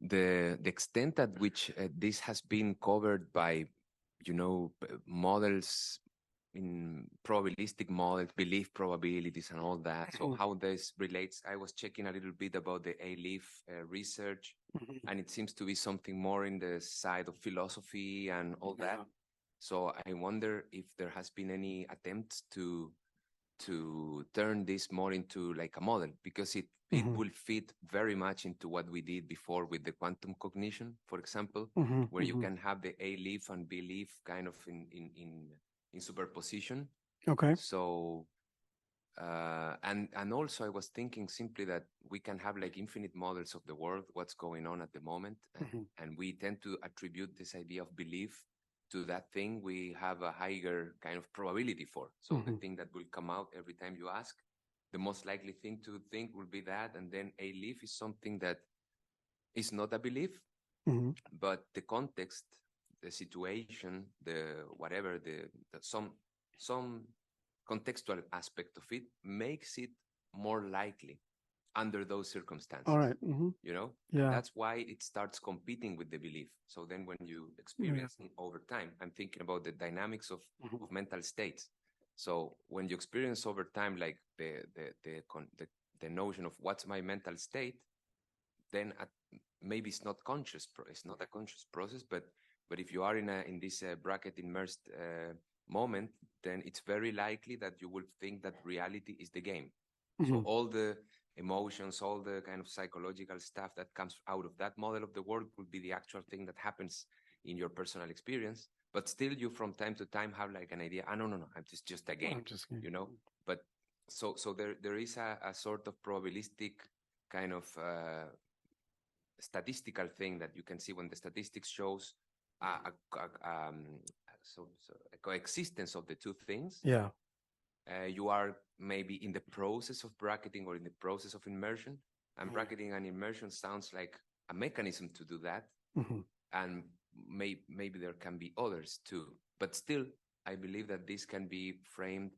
The extent at which this has been covered by, models, in probabilistic models, belief probabilities and all that. So how this relates, I was checking a little bit about the alief research, and it seems to be something more in the side of philosophy and all that. So I wonder if there has been any attempts to turn this more into like a model, because it will fit very much into what we did before with the quantum cognition, for example, where you can have the alief and belief kind of in superposition. Okay. So, and also I was thinking simply that we can have like infinite models of the world, what's going on at the moment, and we tend to attribute this idea of belief to that thing we have a higher kind of probability for. So the thing that will come out every time you ask, the most likely thing to think will be that, and then alief is something that is not a belief, but the context, the situation, the whatever, some contextual aspect of it makes it more likely under those circumstances. All right. Yeah. That's why it starts competing with the belief. So then when you experience it over time, I'm thinking about the dynamics of mental states. So when you experience over time, like the notion of what's my mental state, then maybe it's not conscious. It's not a conscious process, but if you are in this bracket immersed moment, then it's very likely that you will think that reality is the game. So all the emotions, all the kind of psychological stuff that comes out of that model of the world will be the actual thing that happens in your personal experience. But still, you from time to time have like an idea. No, it's just a game, But so there is a sort of probabilistic kind of statistical thing that you can see when the statistics shows a coexistence of the two things. Yeah. You are maybe in the process of bracketing or in the process of immersion, and bracketing and immersion sounds like a mechanism to do that. And maybe there can be others too, but still I believe that this can be framed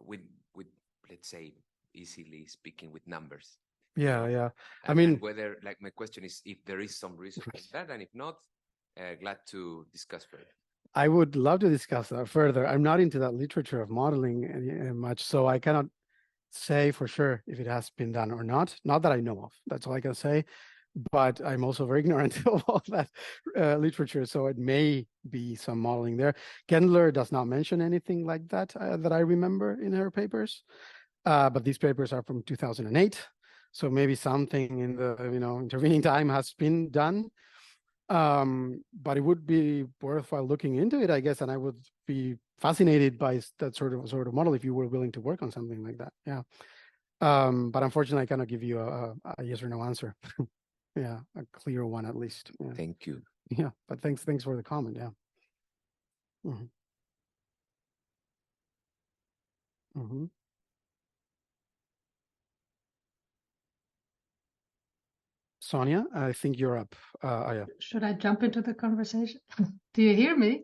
with let's say, easily speaking, with numbers. Yeah. I mean, whether, like, my question is if there is some reason for that, and if not, glad to discuss further. I would love to discuss that further. I'm not into that literature of modeling much, so I cannot say for sure if it has been done or not. Not that I know of. That's all I can say. But I'm also very ignorant of all that literature, so it may be some modeling there. Gendler does not mention anything like that that I remember in her papers, but these papers are from 2008, so maybe something in the intervening time has been done. But it would be worthwhile looking into it, I guess, and I would be fascinated by that sort of model if you were willing to work on something like that. Yeah. But unfortunately, I cannot give you a yes or no answer. Yeah, a clear one at least. Yeah. Thank you. Yeah, but thanks for the comment. Yeah. Mm-hmm. Mm-hmm. Sonia, I think you're up. Yeah. Should I jump into the conversation? Do you hear me?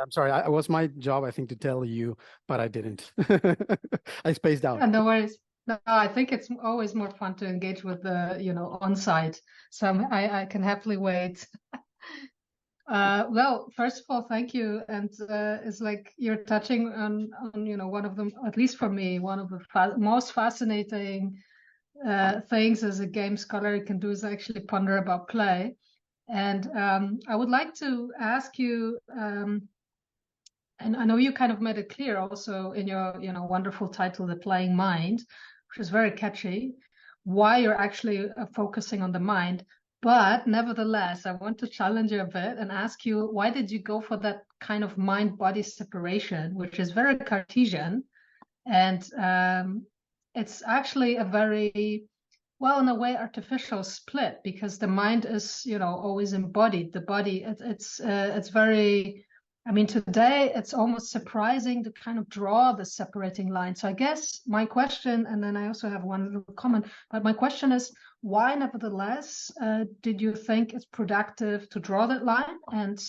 I'm sorry. It was my job, I think, to tell you, but I didn't. I spaced out. No worries. No, I think it's always more fun to engage with the, on site. So I can happily wait. Well, first of all, thank you. And it's like you're touching on one of them, at least for me, one of the most fascinating things as a game scholar you can do is actually ponder about play. And I would like to ask you, and I know you kind of made it clear also in your wonderful title, The Playing Mind, which is very catchy, why you're actually focusing on the mind. But nevertheless, I want to challenge you a bit and ask you, why did you go for that kind of mind-body separation, which is very Cartesian? And it's actually a very, well, in a way, artificial split, because the mind is, always embodied. The body, it's very, I mean, today it's almost surprising to kind of draw the separating line. So I guess my question, and then I also have one little comment, but my question is, why nevertheless did you think it's productive to draw that line? And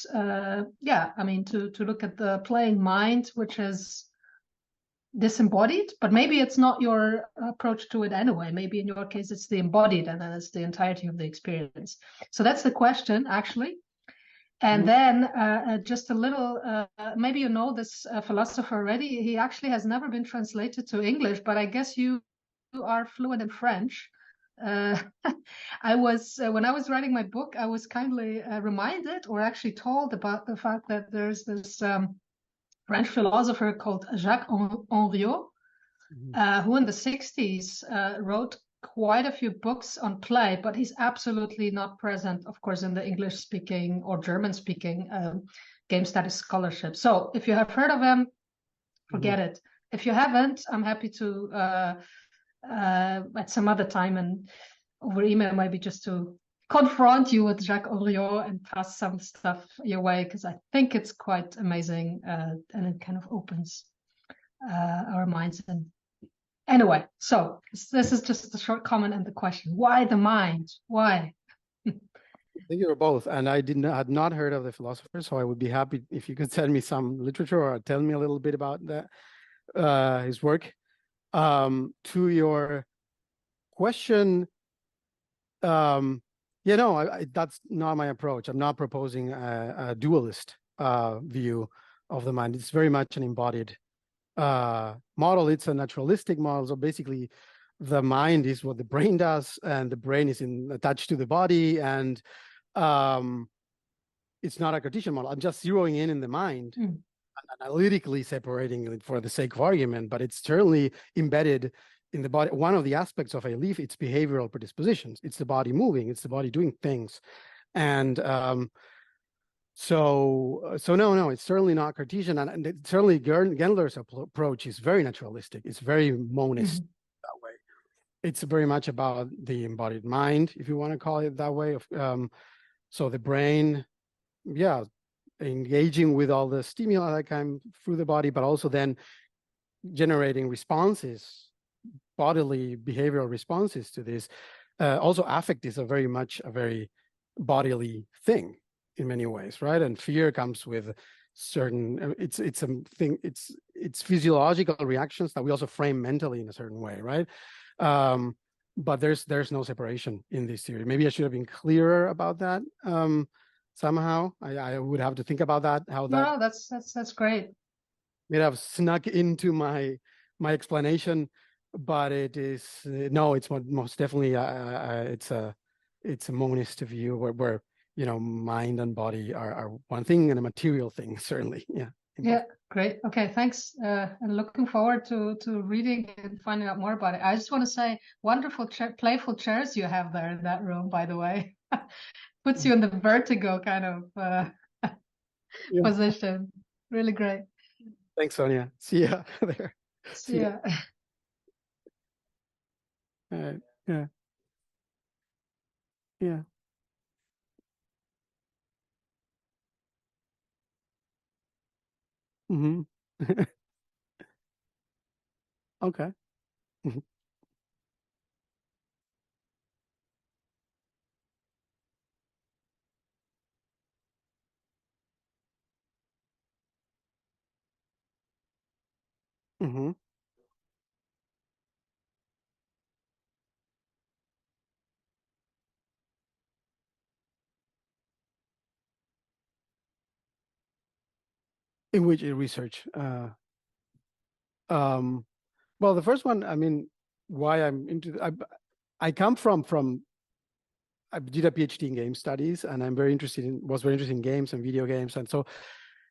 yeah, I mean, to look at the playing mind, which is disembodied, but maybe it's not your approach to it anyway. Maybe in your case, it's the embodied, and then it's the entirety of the experience. So that's the question, actually. And then just a little, maybe you know this philosopher already. He actually has never been translated to English, but I guess you are fluent in French. I was, when I was writing my book, I was kindly reminded, or actually told about the fact that there's this French philosopher called Jacques Henriot, who in the 60s wrote quite a few books on play, but he's absolutely not present, of course, in the English-speaking or German-speaking game studies scholarship. So if you have heard of him, forget it. If you haven't, I'm happy to, at some other time and over email, maybe just to confront you with Jacques Henriot and pass some stuff your way, because I think it's quite amazing and it kind of opens our minds. And anyway, so this is just a short comment and the question: why the mind? Why? I think you're both, and I had not heard of the philosopher, so I would be happy if you could send me some literature or tell me a little bit about that, his work. To your question, that's not my approach. I'm not proposing a dualist view of the mind. It's very much an embodied model. It's a naturalistic model. So basically, the mind is what the brain does, and the brain is attached to the body, and it's not a Cartesian model. I'm just zeroing in the mind, and analytically separating it for the sake of argument, but it's certainly embedded in the body. One of the aspects of alief, it's behavioral predispositions. It's the body moving. It's the body doing things, and so no, it's certainly not Cartesian, and certainly Gendler's approach is very naturalistic. It's very monist that way. It's very much about the embodied mind, if you want to call it that way. So the brain, yeah, engaging with all the stimuli that come through the body, but also then generating responses, bodily behavioral responses to this. Also, affect is a very bodily thing in many ways, right? And fear comes with certain, it's physiological reactions that we also frame mentally in a certain way, right? But there's no separation in this theory. Maybe I should have been clearer about that. Somehow I would have to think about that. No, that's great. It have snuck into my explanation, but it is it's most definitely it's a monist view where mind and body are one thing, and a material thing certainly. Yeah, great. Okay, thanks, and looking forward to reading and finding out more about it. I just want to say, wonderful playful chairs you have there in that room, by the way. puts you in the vertigo kind of position. Really great. Thanks, Sonia. See ya there. See ya. Yeah. All right. Yeah. Yeah. Mm-hmm. Okay. Mm-hmm. Mm-hmm. In which research? Well, the first one, I mean, why I'm into, I come from, I did a PhD in game studies, and I'm was very interested in games and video games. And so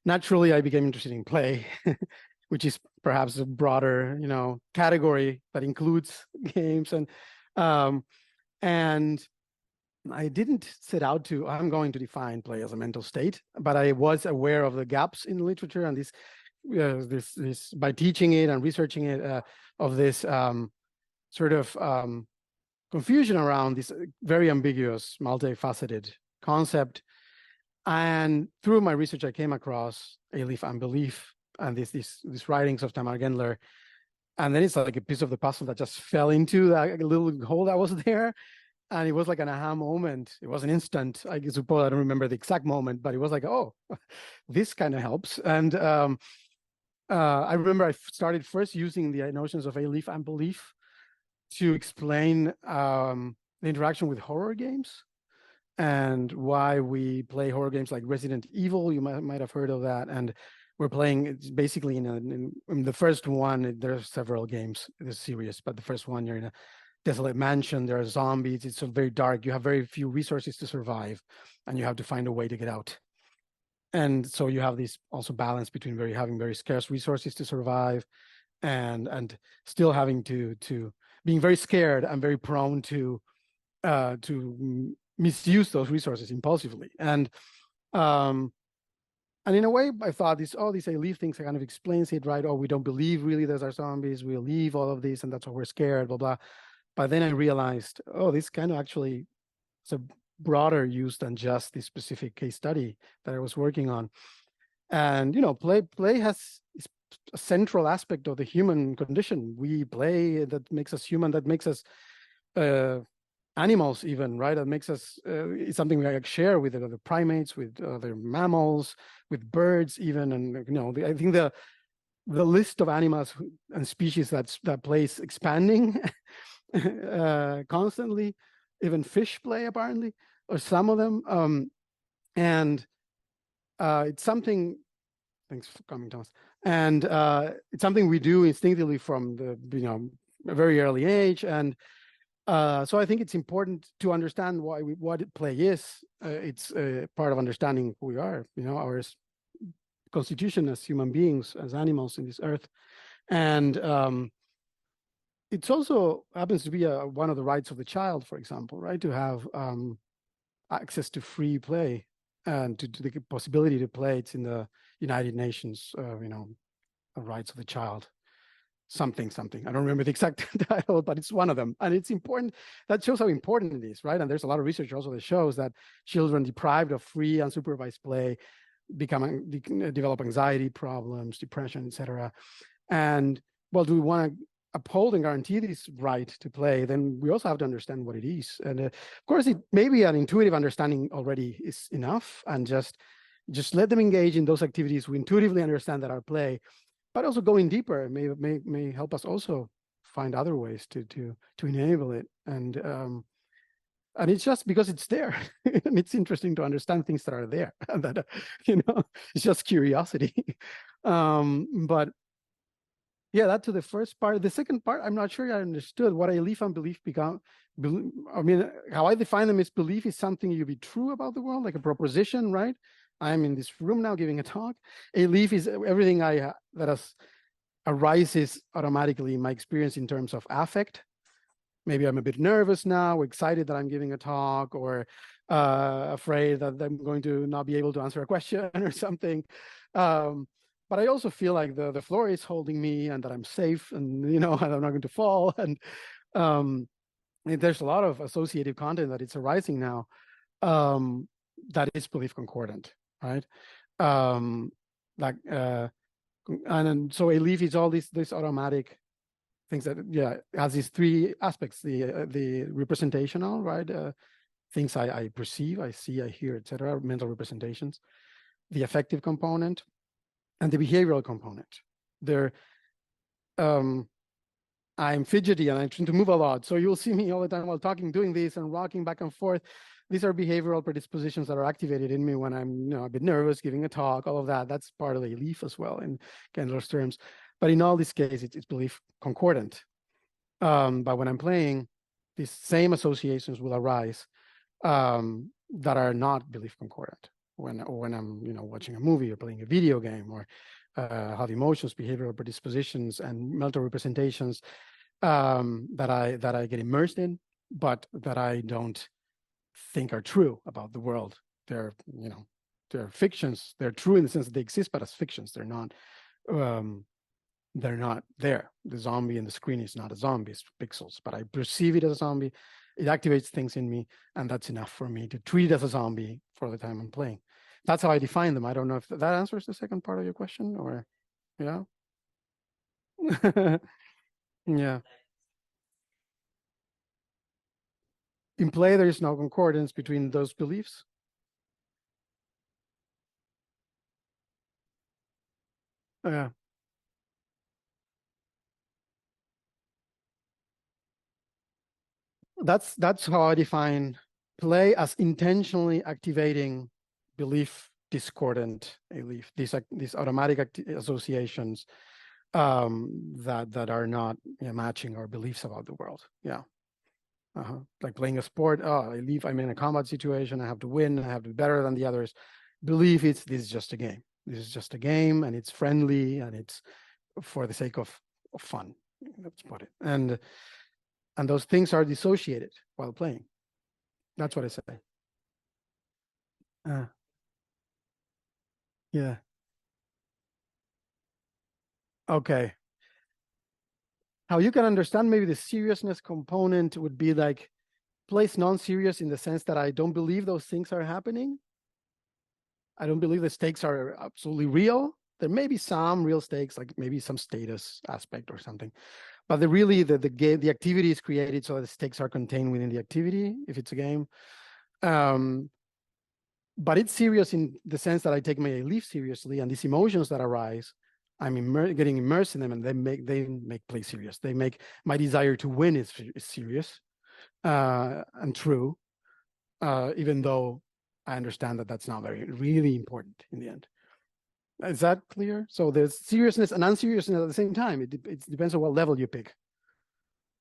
naturally I became interested in play, which is perhaps a broader, category that includes games. And I didn't set out to, I'm going to define play as a mental state, but I was aware of the gaps in literature and this by teaching it and researching it, of this sort of confusion around this very ambiguous, multifaceted concept. And through my research, I came across alief and belief and these writings of Tamar Gendler. And then it's like a piece of the puzzle that just fell into that little hole that was there. And it was like an aha moment. It was an instant. I suppose I don't remember the exact moment, but it was like, oh, this kind of helps. And I remember I started first using the notions of alief and belief to explain the interaction with horror games and why we play horror games like Resident Evil. You might have heard of that. And we're playing, it's basically in the first one, there's several games, this series, but the first one, you're in a desolate mansion, there are zombies, it's so very dark, you have very few resources to survive, and you have to find a way to get out. And so you have this also balance between having very scarce resources to survive and still having to being very scared and very prone to misuse those resources impulsively. And in a way, I thought these alief things kind of explains it, right? Oh, we don't believe really there's our zombies, we believe all of this, and that's why we're scared, blah, blah. But then I realized, oh, this kind of actually is a broader use than just this specific case study that I was working on. And, play has a central aspect of the human condition. We play, that makes us human, that makes us animals even, right? That makes us, it's something we share with other primates, with other mammals, with birds even. And, I think the list of animals and species that plays expanding constantly. Even fish play, apparently, or some of them. And it's something, thanks for coming, Thomas. And it's something we do instinctively from the, a very early age. And so I think it's important to understand what play is. It's part of understanding who we are, our constitution as human beings, as animals in this earth. And it's also happens to be one of the rights of the child, for example, right? To have access to free play and to the possibility to play. It's in the United Nations, rights of the child, something. I don't remember the exact title, but it's one of them. And it's important. That shows how important it is, right? And there's a lot of research also that shows that children deprived of free unsupervised play develop anxiety problems, depression, etc. And well, do we want to uphold and guarantee this right to play? Then we also have to understand what it is. And of course, it maybe an intuitive understanding already is enough, and just let them engage in those activities we intuitively understand that are play. But also going deeper may help us also find other ways to enable it. And it's just because it's there, and it's interesting to understand things that are there. That it's just curiosity. But yeah, that to the first part. The second part, I'm not sure I understood what alief and belief become. I mean, how I define them is belief is something you be true about the world, like a proposition, right? I'm in this room now giving a talk. Alief is everything that arises automatically in my experience in terms of affect. Maybe I'm a bit nervous now, excited that I'm giving a talk, or afraid that I'm going to not be able to answer a question or something. But I also feel like the floor is holding me and that I'm safe and, you know, and I'm not going to fall. And there's a lot of associative content that it's arising now that is belief concordant, right? And so alief is all these automatic things that, yeah, has these three aspects: the representational, right? Things I perceive, I see, I hear, etc. Mental representations, the affective component, and the behavioral component. I'm fidgety and I tend to move a lot. So you'll see me all the time while talking, doing this and rocking back and forth. These are behavioral predispositions that are activated in me when I'm, you know, a bit nervous, giving a talk, all of that. That's part of the alief as well in Gendler's terms. But in all these cases, it's belief concordant. But when I'm playing, these same associations will arise that are not belief concordant. When I'm, you know, watching a movie or playing a video game, or have emotions, behavioral predispositions, and mental representations that I get immersed in, but that I don't think are true about the world. They're, you know, they're fictions. They're true in the sense that they exist, but as fictions, they're not there. The zombie in the screen is not a zombie, it's pixels, but I perceive it as a zombie. It activates things in me, and that's enough for me to treat it as a zombie for the time I'm playing. That's how I define them. I don't know if that answers the second part of your question, or, yeah. Yeah. In play, there is no concordance between those beliefs. Yeah. That's how I define play, as intentionally activating belief discordant alief, these automatic associations that are not, you know, matching our beliefs about the world. Yeah. Like playing a sport. Oh, I'm in a combat situation. I have to win. I have to be better than the others. Belief this is just a game. This is just a game, and it's friendly, and it's for the sake of fun. Let's put it. And those things are dissociated while playing. That's what I say. Yeah. Okay. How you can understand maybe the seriousness component would be like place non-serious in the sense that I don't believe those things are happening. I don't believe the stakes are absolutely real. There may be some real stakes, like maybe some status aspect or something, but the activity is created so the stakes are contained within the activity if it's a game. But it's serious in the sense that I take my alief seriously, and these emotions that arise, I'm getting immersed in them, and they make play serious. They make my desire to win is serious and true, even though I understand that that's not really important in the end. Is that clear? So there's seriousness and unseriousness at the same time. It depends on what level you pick,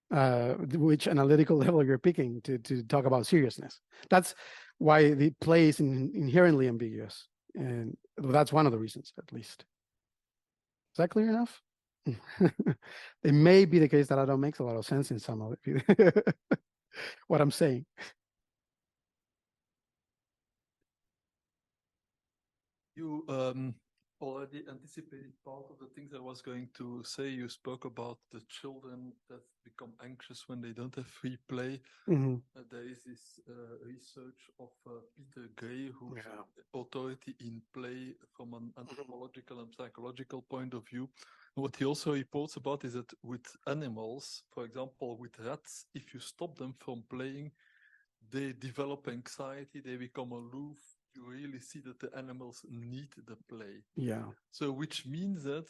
which analytical level you're picking to talk about seriousness. That's why the play is inherently ambiguous, and that's one of the reasons, at least. Is that clear enough? It may be the case that I don't make a lot of sense in some of it. What I'm saying. You already anticipated part of the things I was going to say. You spoke about the children that become anxious when they don't have free play. Mm-hmm. There is this research of Peter Gray, who's authority in play from an anthropological and psychological point of view. What he also reports about is that with animals, for example, with rats, if you stop them from playing, they develop anxiety, they become aloof. You really see that the animals need the play. Yeah. So which means that,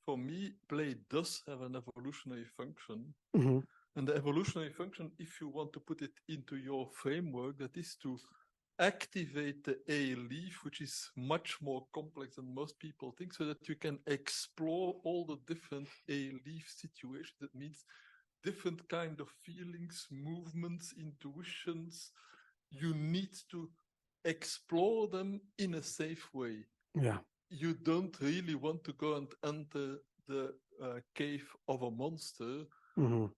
for me, play does have an evolutionary function. Mm-hmm. And the evolutionary function, if you want to put it into your framework, that is to activate the alief, which is much more complex than most people think, so that you can explore all the different alief situations. That means different kind of feelings, movements, intuitions. You need to explore them in a safe way. Yeah. You don't really want to go and enter the cave of a monster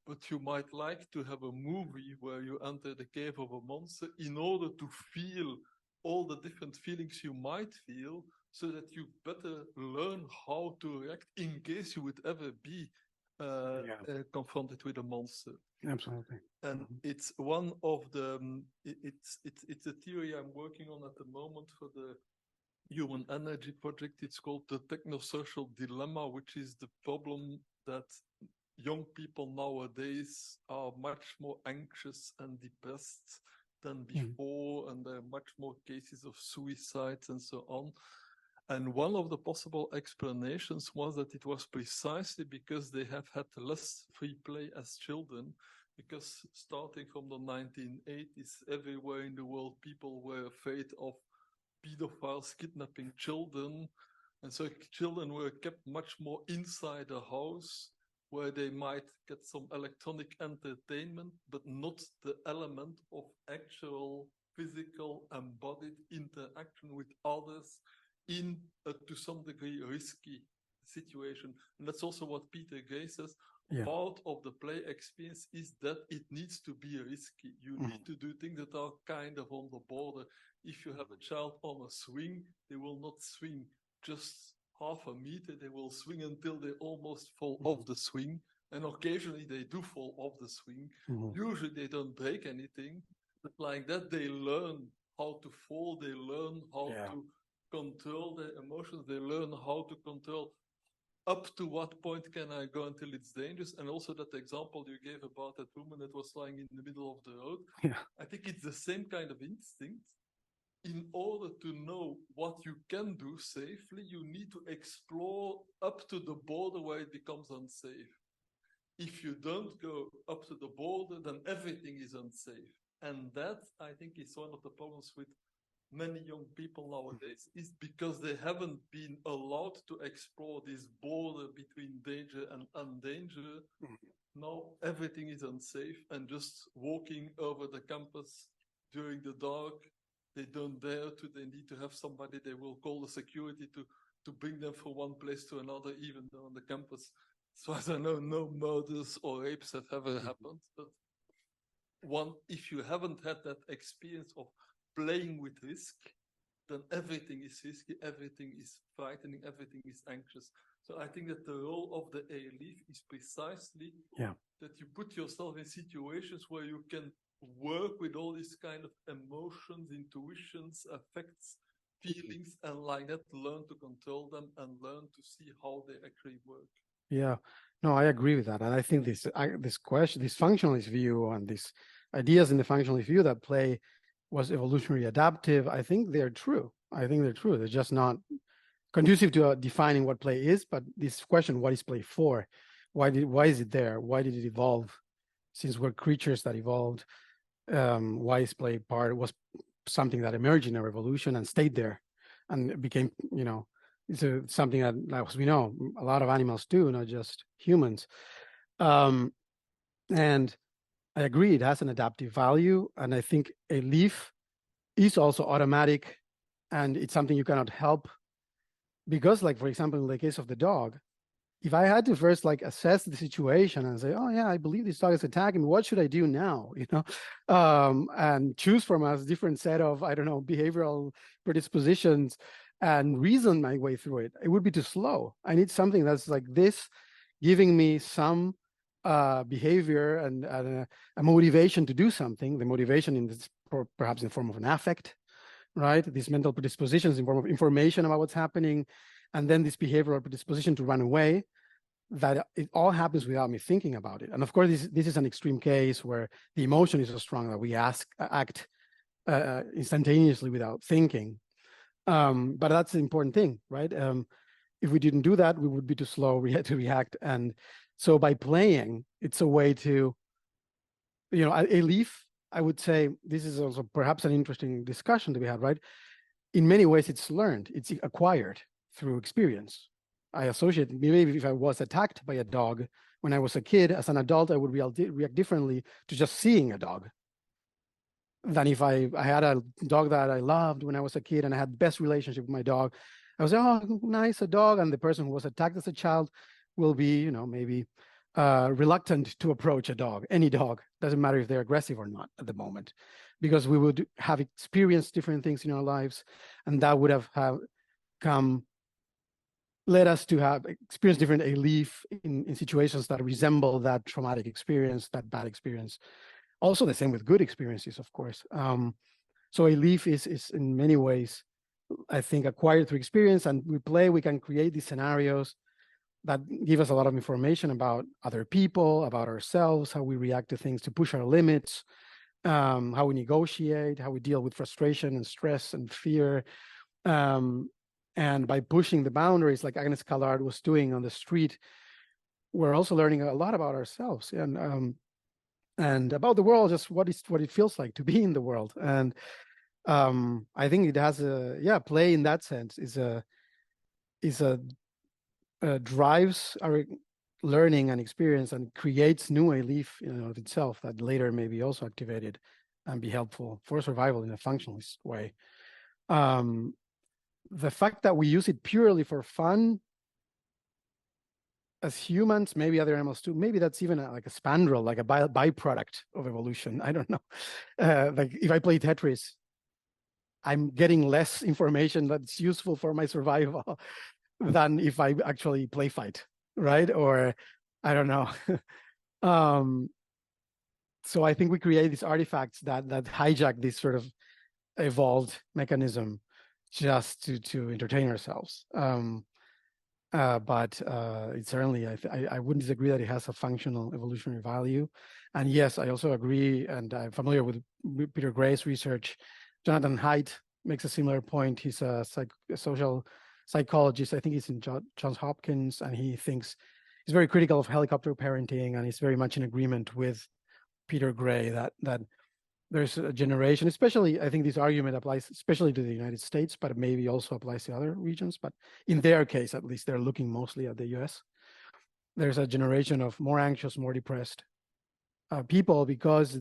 but you might like to have a movie where you enter the cave of a monster in order to feel all the different feelings you might feel, so that you better learn how to react in case you would ever be confronted with a monster. Absolutely. And it's one of the it's a theory I'm working on at the moment for the Human Energy Project. It's called the technosocial dilemma, which is the problem that young people nowadays are much more anxious and depressed than before, and there are much more cases of suicides and so on. And one of the possible explanations was that it was precisely because they have had less free play as children, because starting from the 1980s, everywhere in the world, people were afraid of pedophiles kidnapping children. And so children were kept much more inside the house, where they might get some electronic entertainment, but not the element of actual physical embodied interaction with others in a, to some degree, risky situation. And that's also what Peter Gray says. Part of the play experience is that it needs to be risky. You need to do things that are kind of on the border. If you have a child on a swing, they will not swing just half a meter. They will swing until they almost fall off the swing. And occasionally they do fall off the swing. Usually they don't break anything. But like that, they learn how to fall. They learn how to control their emotions. They learn how to control up to what point can I go until it's dangerous. And also that example you gave about that woman that was lying in the middle of the road. I think it's the same kind of instinct. In order to know what you can do safely, you need to explore up to the border where it becomes unsafe. If you don't go up to the border, then everything is unsafe. And that, I think, is one of the problems with many young people nowadays, is because they haven't been allowed to explore this border between danger and undanger. Now everything is unsafe, and just walking over the campus during the dark, they don't dare to. They need to have somebody. They will call the security to bring them from one place to another, even though on the campus, as far as I know, no murders or rapes have ever happened. But if you haven't had that experience of playing with risk, then everything is risky, everything is frightening, everything is anxious. So I think that the role of the alief is precisely that you put yourself in situations where you can work with all these kind of emotions, intuitions, affects, feelings, and like that, learn to control them and learn to see how they actually work. Yeah, no, I agree with that. And I think this functionalist view and these ideas in the functionalist view that play was evolutionary adaptive, I think they're true. They're just not conducive to defining what play is, but this question, what is play for? Why is it there? Why did it evolve? Since we're creatures that evolved, why is play was something that emerged in our evolution and stayed there, and it became, it's something that, as we know, a lot of animals do, not just humans. And I agree, it has an adaptive value, and I think a leaf is also automatic, and it's something you cannot help, because, like, for example, in the case of the dog, if I had to first assess the situation and say, oh yeah, I believe this dog is attacking me, what should I do now? And choose from a different set of, behavioral predispositions and reason my way through it, it would be too slow. I need something that's like this, giving me some behavior and a motivation to do something. The motivation perhaps in the form of an affect, right? These mental predispositions in form of information about what's happening, and then this behavioral predisposition to run away, that it all happens without me thinking about it. And of course, this is an extreme case where the emotion is so strong that we act instantaneously without thinking. But that's the important thing, right? If we didn't do that, we would be too slow to react. And so by playing, it's a way to, a leaf, I would say, this is also perhaps an interesting discussion to be had, right? In many ways, it's learned, it's acquired through experience. I associate, maybe if I was attacked by a dog when I was a kid, as an adult, I would react differently to just seeing a dog than if I had a dog that I loved when I was a kid and I had the best relationship with my dog. I was like, oh, nice, a dog. And the person who was attacked as a child will be, maybe reluctant to approach a dog, any dog, doesn't matter if they're aggressive or not at the moment, because we would have experienced different things in our lives, and that would have led us to have experienced different alief in situations that resemble that traumatic experience, that bad experience. Also the same with good experiences, of course. So alief is in many ways, I think, acquired through experience, and we can create these scenarios that give us a lot of information about other people, about ourselves, how we react to things, to push our limits, how we negotiate, how we deal with frustration and stress and fear. And by pushing the boundaries, like Agnes Callard was doing on the street, we're also learning a lot about ourselves and about the world, just what it feels like to be in the world. And I think it has play in that sense drives our learning and experience and creates new alief of itself that later may be also activated and be helpful for survival in a functionalist way. The fact that we use it purely for fun as humans, maybe other animals too, maybe that's even like a spandrel, like a byproduct of evolution. I don't know. Like if I play Tetris, I'm getting less information that's useful for my survival than if I actually play fight, right? Or I don't know. So I think we create these artifacts that hijack this sort of evolved mechanism just to entertain ourselves. But it certainly, I wouldn't disagree that it has a functional evolutionary value. And yes, I also agree, and I'm familiar with Peter Gray's research. Jonathan Haidt makes a similar point. He's a social psychologist. I think he's in Johns Hopkins, and he's very critical of helicopter parenting, and he's very much in agreement with Peter Gray that there's a generation, especially, I think this argument applies especially to the United States, but it maybe also applies to other regions. But in their case, at least, they're looking mostly at the US. There's a generation of more anxious, more depressed people because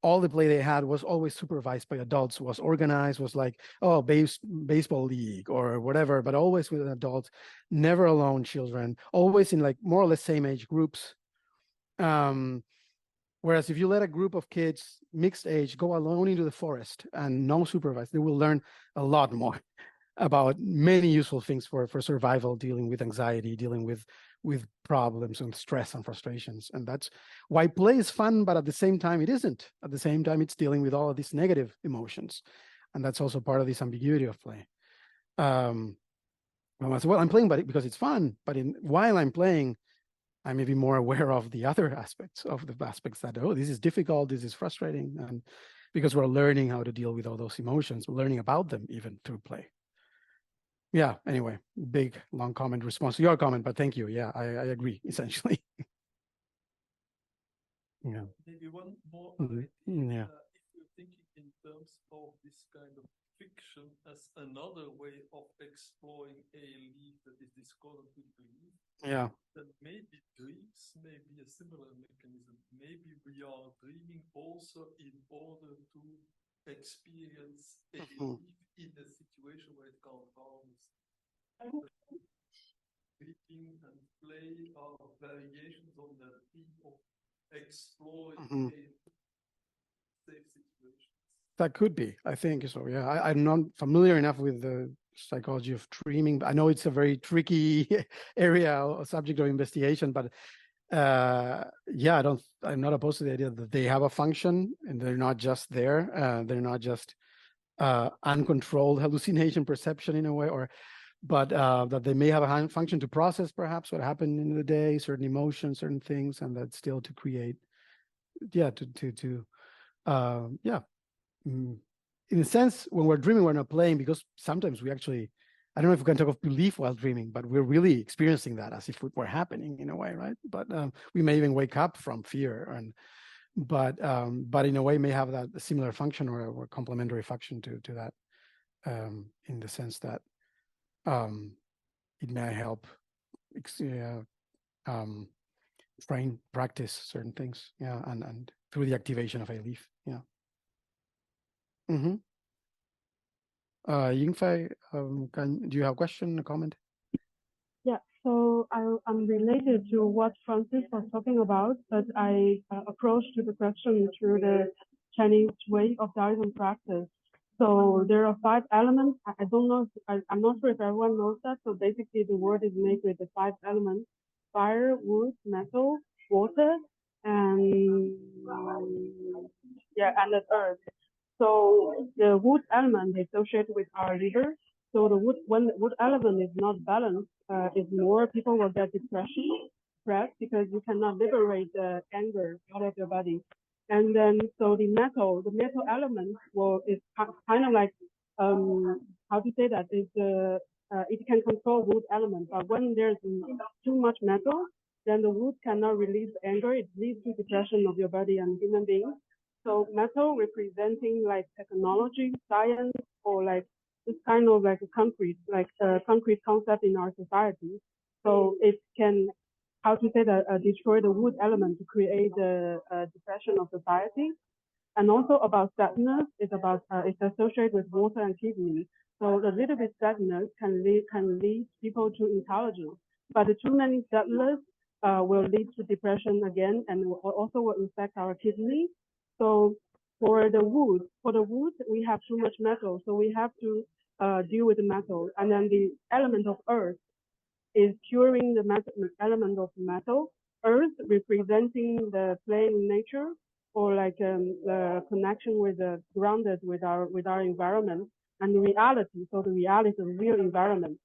all the play they had was always supervised by adults, was organized, was like, oh, baseball league or whatever, but always with an adult, never alone children, always in like more or less same age groups. Whereas if you let a group of kids, mixed age, go alone into the forest and no supervised, they will learn a lot more about many useful things for survival, dealing with anxiety, dealing with problems and stress and frustrations. And that's why play is fun, but at the same time, it isn't. At the same time, it's dealing with all of these negative emotions. And that's also part of this ambiguity of play. Well, I'm playing because it's fun, but while I'm playing, I may be more aware of the other aspects that, oh, this is difficult, this is frustrating, and because we're learning how to deal with all those emotions, we're learning about them even through play. Yeah, anyway, big, long comment response to your comment, but thank you. Yeah, I agree, essentially. Yeah. Maybe one more idea. Yeah. If you're thinking in terms of this kind of fiction as another way of exploring a leaf that is discordant with belief, yeah, then maybe dreams may be a similar mechanism. Maybe we are dreaming also in order to experience a leaf in a situation where it can't harm us. Dreaming and play are variations on the theme of exploring a safe situation. That could be, I think so. Yeah, I'm not familiar enough with the psychology of dreaming. I know it's a very tricky area or subject of investigation, but yeah, I'm not opposed to the idea that they have a function and they're not just there. They're not just uncontrolled hallucination perception in a way, but that they may have a function to process perhaps what happened in the day, certain emotions, certain things, and that's still to create, in a sense, when we're dreaming, we're not playing, because sometimes we actually, I don't know if we can talk of belief while dreaming, but we're really experiencing that as if it were happening in a way, right? But we may even wake up from fear, but in a way may have that similar function or complementary function to that, in the sense that it may help train, practice certain things, and through the activation of alief, Yingfei, do you have a question, a comment? Yeah, So I'm related to what Francis was talking about, but I approached to the question through the Chinese way of Taoism practice. So there are 5 elements. I don't know. I'm not sure if everyone knows that. So basically, the word is made with the 5 elements: fire, wood, metal, water, and and the earth. So the wood element is associated with our liver. So the wood, when the wood element is not balanced, is more people will get depressed because you cannot liberate the anger out of your body. And then so the metal element is kind of like how to say that is it can control wood element, but when there's too much metal, then the wood cannot release anger. It leads to depression of your body and human beings. So metal representing like technology, science, or like this kind of like a concrete concept in our society. So it can, how to say that, destroy the wood element to create the depression of society. And also about sadness, it's associated with water and kidney. So the little bit sadness can lead people to intelligence, but the too many sadness will lead to depression again, and also will affect our kidney. So for the wood, we have too much metal, so we have to deal with the metal. And then the element of earth is curing the element of metal. Earth representing the plane nature, or like the connection with the grounded with our environment and reality. So the reality is a real environment.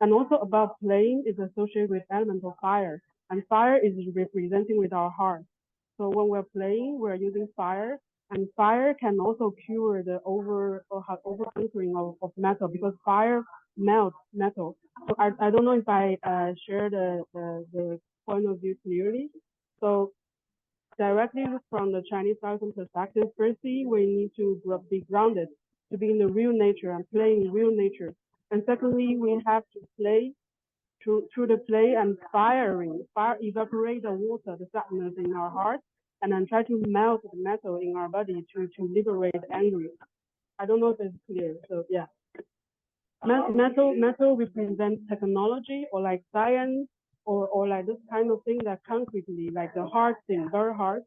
And also above plane is associated with element of fire, and fire is representing with our heart. So when we're playing, we're using fire, and fire can also cure the over anchoring of metal, because fire melts metal. So I don't know if I share the point of view clearly. So directly from the Chinese Taoism perspective, firstly, we need to be grounded, to be in the real nature and play in real nature. And secondly, we have to play through the play and fire evaporate the water, the sadness in our heart, and then try to melt the metal in our body to liberate anger. I don't know if it's clear. So yeah. Metal represents technology or like science or like this kind of thing that concretely, like the hard thing, very hard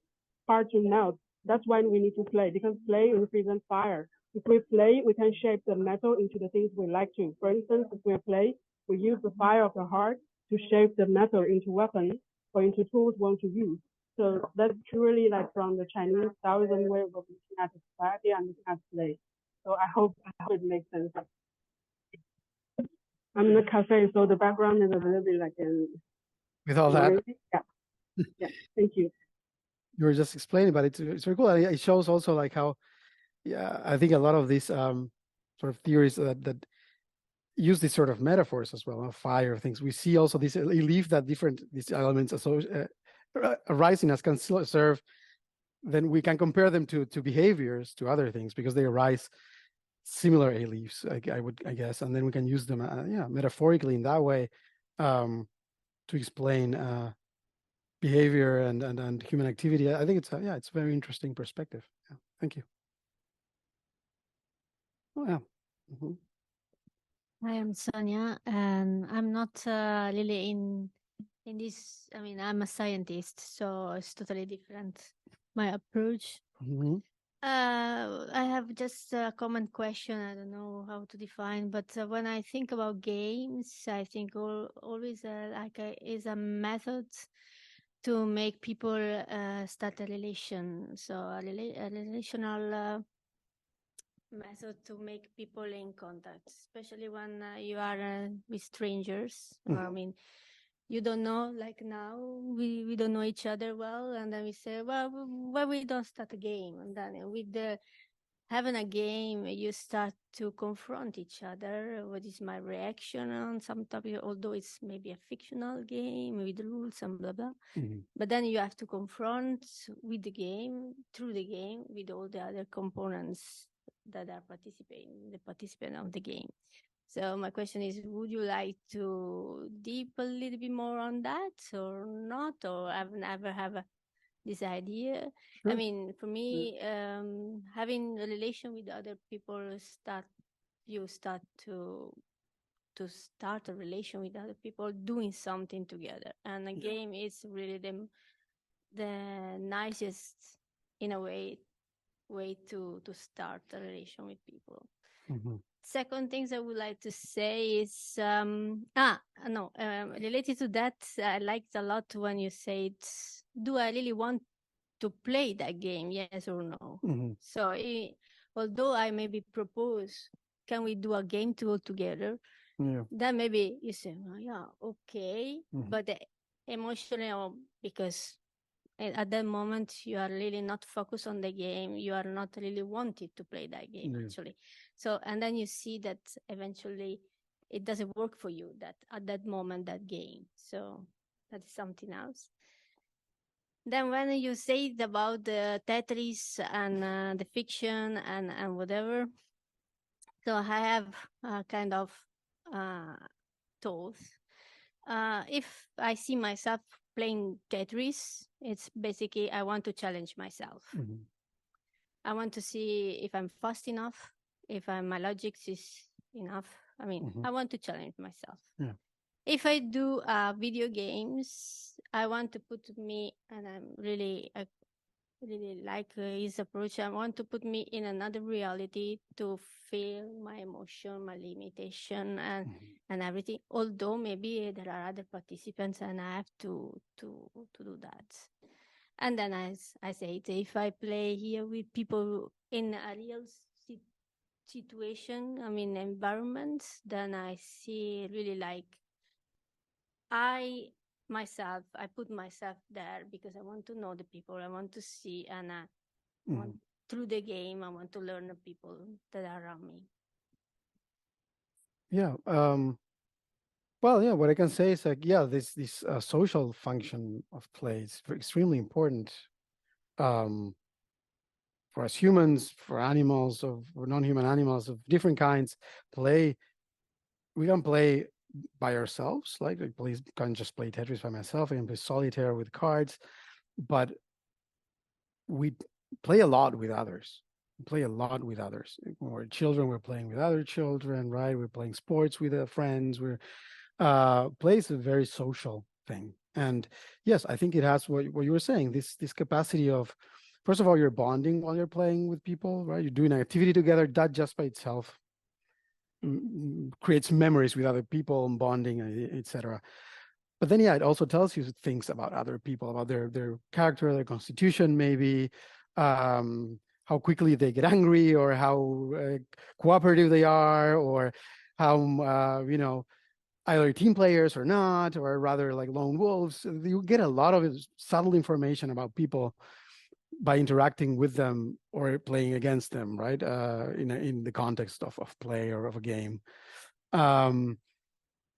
to melt. That's why we need to play, because play represents fire. If we play, we can shape the metal into the things we like to. For instance, if we play, we use the fire of the heart to shape the metal into weapons or into tools we want to use. So that's truly like from the Chinese Taoism way of looking at society and looking at play. So I hope it makes sense. I'm in a cafe, so the background is a little bit like with all that. Yeah. Thank you. You were just explaining, but it's very cool. It shows also like how, yeah, I think a lot of these sort of theories that use these sort of metaphors as well, fire things. We see also this alief that these elements arising as can serve. Then we can compare them to behaviors, to other things, because they arise similar aliefs, I guess, and then we can use them, metaphorically in that way, to explain behavior and human activity. I think it's it's a very interesting perspective. Yeah, thank you. Oh yeah. Mm-hmm. I am Sonia, and I'm not really in this. I mean, I'm a scientist, so it's totally different, my approach. Mm-hmm. I have just a common question. I don't know how to define, but when I think about games, I think always is a method to make people start a relation. So a relational method to make people in contact, especially when you are with strangers. I mean, you don't know, like now we don't know each other well, and then we say, well, why we don't start a game? And then with having a game, you start to confront each other. What is my reaction on some topic, although it's maybe a fictional game with rules and blah blah. Mm-hmm. But then you have to confront with the game, through the game, with all the other components that are the participant of the game. So my question is, would you like to deep a little bit more on that or not? Or I've never have this idea. Sure. I mean, for me, having a relation with other people, you start to to start a relation with other people, doing something together. And a game is really the nicest, in a way to start a relation with people. Second things I would like to say is related to that, I liked a lot when you said, do I really want to play that game, yes or no? So although I maybe propose, can we do a game together? Then maybe you say, oh, yeah, okay. But emotionally, because at that moment you are really not focused on the game, you are not really wanted to play that game actually. So, and then you see that eventually it doesn't work for you, that at that moment, that game. So that is something else. Then when you say it about the Tetris and the fiction and whatever, so I have kind of thoughts. If I see myself playing Tetris, it's basically I want to challenge myself. I want to see if I'm fast enough, if my logic is enough. I mean, I want to challenge myself. If I do video games, I want to put me, and I really like his approach. I want to put me in another reality to feel my emotion, my limitation, and everything. Although maybe there are other participants, and I have to do that. And then, as I said, if I play here with people in a real situation, I mean environment, then I see really like I put myself there because I want to know the people, I want to see, and through the game, I want to learn the people that are around me. Well, what I can say is like, this social function of play is extremely important for us humans, for animals, for non-human animals of different kinds. We can play by ourselves, like I can't just play Tetris by myself. I can play solitaire with cards, but we play a lot with others. When we're children, we're playing with other children, right? We're playing sports with friends. Play is a very social thing. And yes, I think it has what you were saying, this capacity of, first of all, you're bonding while you're playing with people, right? You're doing an activity together. That just by itself creates memories with other people and bonding, etc. But then, it also tells you things about other people, about their character, their constitution, maybe, how quickly they get angry, or how cooperative they are, or how, either team players or not, or rather like lone wolves. You get a lot of subtle information about people by interacting with them or playing against them, right? In the context of play or of a game.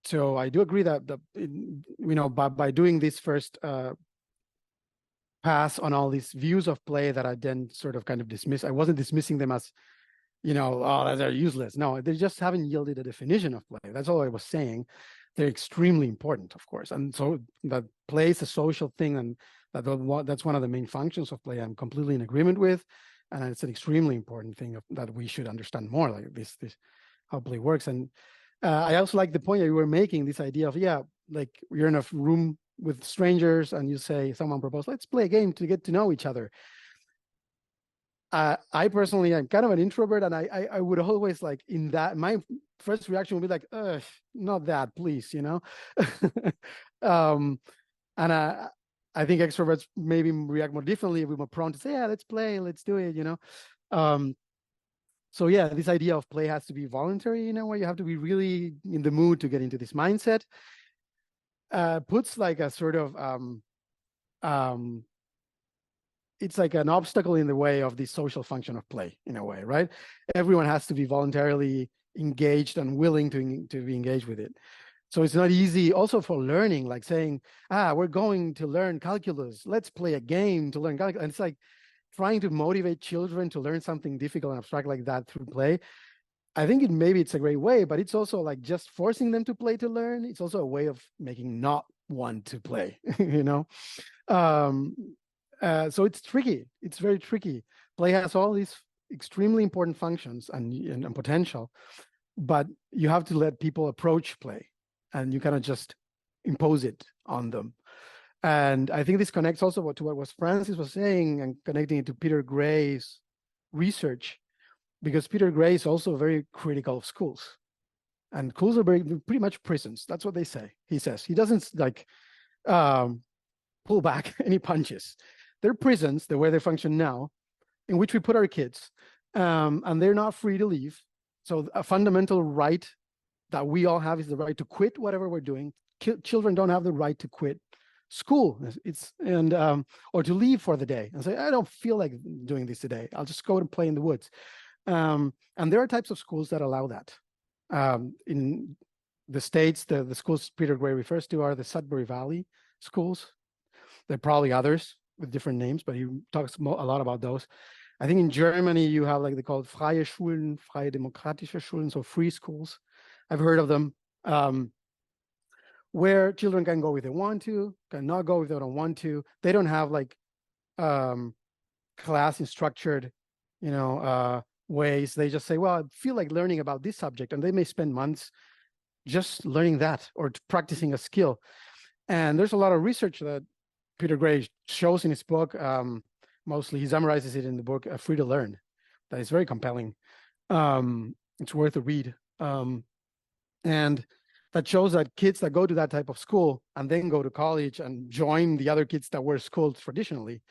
So I do agree that by doing this first pass on all these views of play that I then sort of kind of dismiss. I wasn't dismissing them as, they're useless. No, they just haven't yielded a definition of play. That's all I was saying. They're extremely important, of course. And so that play is a social thing, and that's one of the main functions of play. I'm completely in agreement with, and it's an extremely important thing that we should understand more, like this how play works. And I also like the point that you were making, this idea of, like you're in a room with strangers and you say, someone proposed, let's play a game to get to know each other. I personally, I'm kind of an introvert, and I would always like, in that, my first reaction would be like, not that, please, And I think extroverts maybe react more differently. We're more prone to say, let's play, let's do it, So this idea of play has to be voluntary, where you have to be really in the mood to get into this mindset. Puts like a sort of it's like an obstacle in the way of the social function of play, in a way, right? Everyone has to be voluntarily engaged and willing to be engaged with it. So it's not easy also for learning, like saying, we're going to learn calculus, let's play a game to learn calculus. And it's like trying to motivate children to learn something difficult and abstract like that through play. I think maybe it's a great way, but it's also like just forcing them to play to learn. It's also a way of making not want to play, So it's tricky. It's very tricky. Play has all these extremely important functions and potential, but you have to let people approach play, and you cannot just impose it on them. And I think this connects also to what Francis was saying, and connecting it to Peter Gray's research, because Peter Gray is also very critical of schools. And schools are pretty much prisons. That's what they say. He says he doesn't like pull back any punches. They're prisons, the way they function now, in which we put our kids, and they're not free to leave. So a fundamental right that we all have is the right to quit whatever we're doing. Children don't have the right to quit school, or to leave for the day and say, I don't feel like doing this today. I'll just go and play in the woods. And there are types of schools that allow that. In the States, the schools Peter Gray refers to are the Sudbury Valley schools. There are probably others with different names, but he talks a lot about those. I think in Germany, you have they call it freie Schulen, freie demokratische Schulen, so free schools. I've heard of them, where children can go if they want to, cannot go if they don't want to. They don't have class structured, ways. They just say, well, I feel like learning about this subject, and they may spend months just learning that or practicing a skill. And there's a lot of research that Peter Gray shows in his book. Mostly he summarizes it in the book Free to Learn. That is very compelling. It's worth a read. And that shows that kids that go to that type of school and then go to college and join the other kids that were schooled traditionally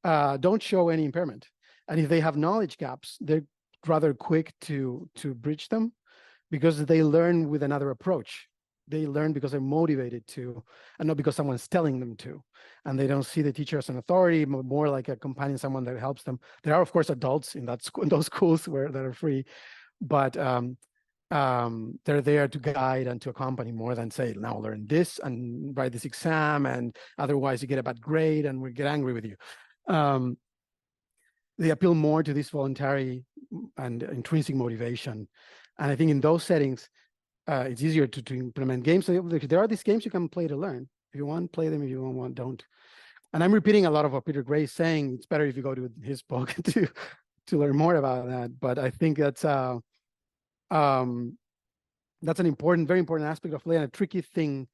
don't show any impairment. And if they have knowledge gaps, they're rather quick to bridge them, because they learn with another approach. They learn because they're motivated to, and not because someone's telling them to. And they don't see the teacher as an authority, more like a companion, someone that helps them. There are, of course, adults in those schools that are free, but they're there to guide and to accompany more than say, now learn this and write this exam, and otherwise you get a bad grade and we get angry with you. They appeal more to this voluntary and intrinsic motivation. And I think in those settings, it's easier to implement games. So there are these games you can play to learn. If you want, play them. If you don't want, don't. And I'm repeating a lot of what Peter Gray is saying. It's better if you go to his book to learn more about that. But I think that's an important, very important aspect of play, and a tricky thing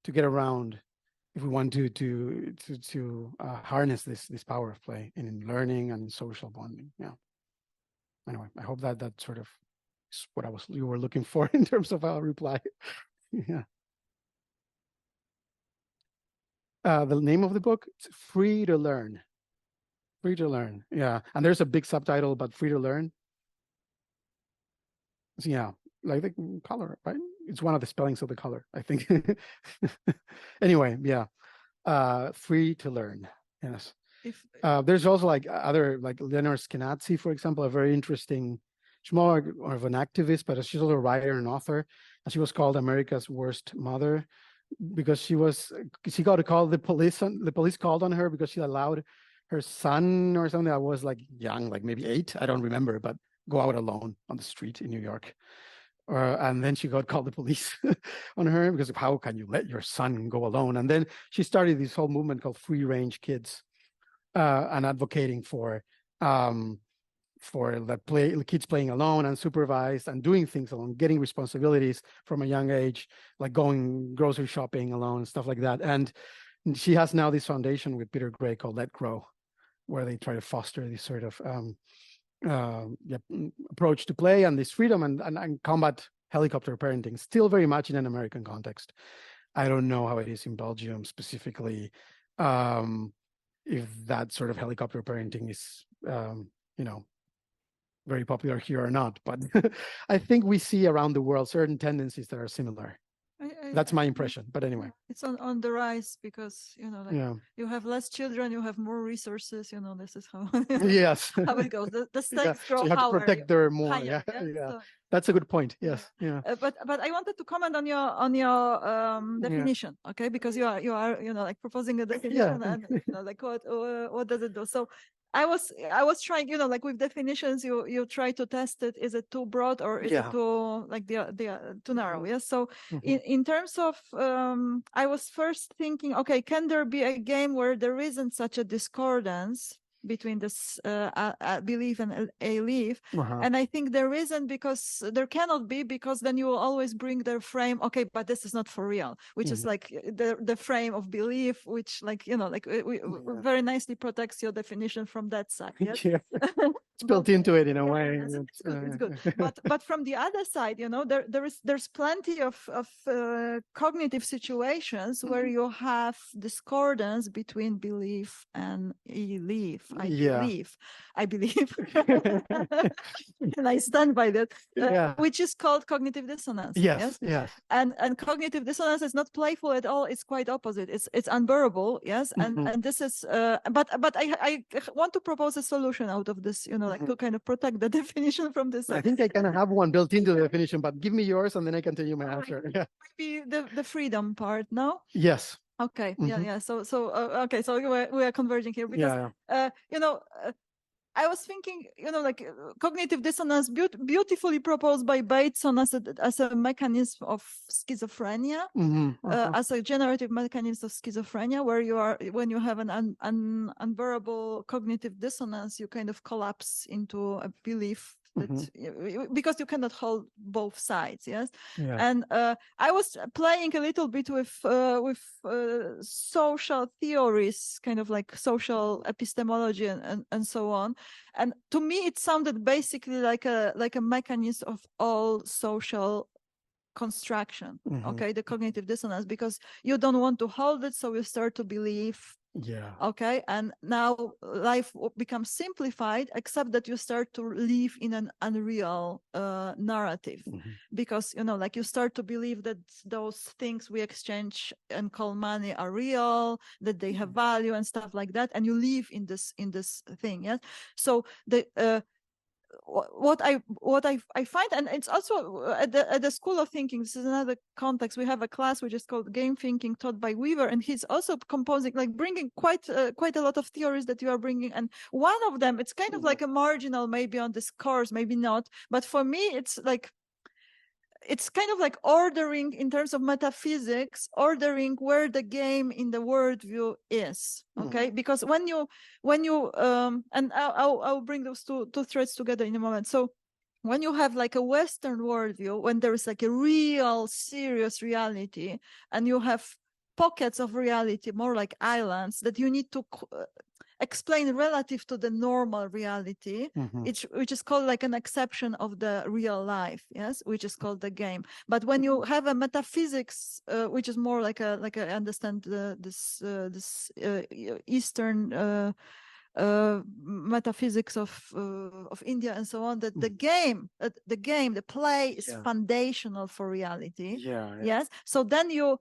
to get around if we want to harness this power of play in learning and in social bonding. Yeah. Anyway, I hope that sort of is what you were looking for in terms of our reply. Yeah. The name of the book, it's Free to Learn. Free to Learn. Yeah. And there's a big subtitle about free to learn. So, yeah, like the color, right? It's one of the spellings of the color, I think. Anyway, yeah. Free to learn. Yes. There's also other, like Leonore Skenazy, for example, a very interesting, she's more of an activist, but she's also a writer and author. And she was called America's Worst Mother because she got to call the police. The police called on her because she allowed her son or something that was young, like maybe 8, I don't remember, but go out alone on the street in New York. And then she called the police on her because how can you let your son go alone? And then she started this whole movement called Free Range Kids, and advocating for kids playing alone, unsupervised, and doing things alone, getting responsibilities from a young age, like going grocery shopping alone, stuff like that. And she has now this foundation with Peter Gray called Let Grow, where they try to foster this sort of approach to play and this freedom and combat helicopter parenting, still very much in an American context. I don't know how it is in Belgium specifically, if that sort of helicopter parenting is, very popular here or not. But I think we see around the world certain tendencies that are similar. That's my impression. But anyway, it's on the rise because you have less children, you have more resources. This is how yes how it goes. The stakes grow so you have higher, to protect them more. Higher, Yeah. So, that's a good point. Yes. Yeah. But I wanted to comment on your definition, okay? Because you are proposing a definition and what does it do? So I was trying, with definitions, you try to test it. Is it too broad or is it too too narrow? Yes. So in terms of, I was first thinking, okay, can there be a game where there isn't such a discordance between this belief and alief. And I think there isn't, because there cannot be, because then you will always bring their frame, okay, but this is not for real, which is like the frame of belief, which, like, you know, like very nicely protects your definition from that side. Yes? It's built into it in a way. It's good. But from the other side, you know, there's plenty of cognitive situations where you have discordance between belief and belief. I believe, and I stand by that. Which is called cognitive dissonance. Yes. And cognitive dissonance is not playful at all. It's quite opposite. It's unbearable. Yes. And this is. But I want to propose a solution out of this. You know, like to kind of protect the definition from this. I think I kind of have one built into the definition, but give me yours and then I can tell you my answer. Maybe the freedom part. No. Yes. Okay. Yeah. So okay. So we are converging here because you know. I was thinking, you know, like cognitive dissonance, beautifully proposed by Bateson as a mechanism of schizophrenia, as a generative mechanism of schizophrenia, where when you have an unbearable cognitive dissonance, you kind of collapse into a belief that because you cannot hold both sides. Yes. And I was playing a little bit with social theories, kind of like social epistemology and so on. And to me, it sounded basically like a mechanism of all social construction. Okay, the cognitive dissonance, because you don't want to hold it, so you start to believe. Okay, and now life becomes simplified, except that you start to live in an unreal narrative, because, you know, like you start to believe that those things we exchange and call money are real, that they have value and stuff like that, and you live in this thing. Yes. So the what I find, and it's also at the School of Thinking, this is another context, we have a class which is called Game Thinking, taught by Weaver, and he's also composing, like bringing quite a lot of theories that you are bringing, and one of them, it's kind of like a marginal maybe on this course, maybe not, but for me it's like, it's kind of like ordering in terms of metaphysics, ordering where the game in the worldview is. Okay, because when you and I'll bring those two threads together in a moment. So when you have like a Western worldview, when there is like a real serious reality, and you have pockets of reality, more like islands, that you need to explain relative to the normal reality, which is called like an exception of the real life, yes, which is called the game. But when you have a metaphysics, which is more like I understand this Eastern metaphysics of India and so on, that the game, the play is foundational for reality. Yes. So then you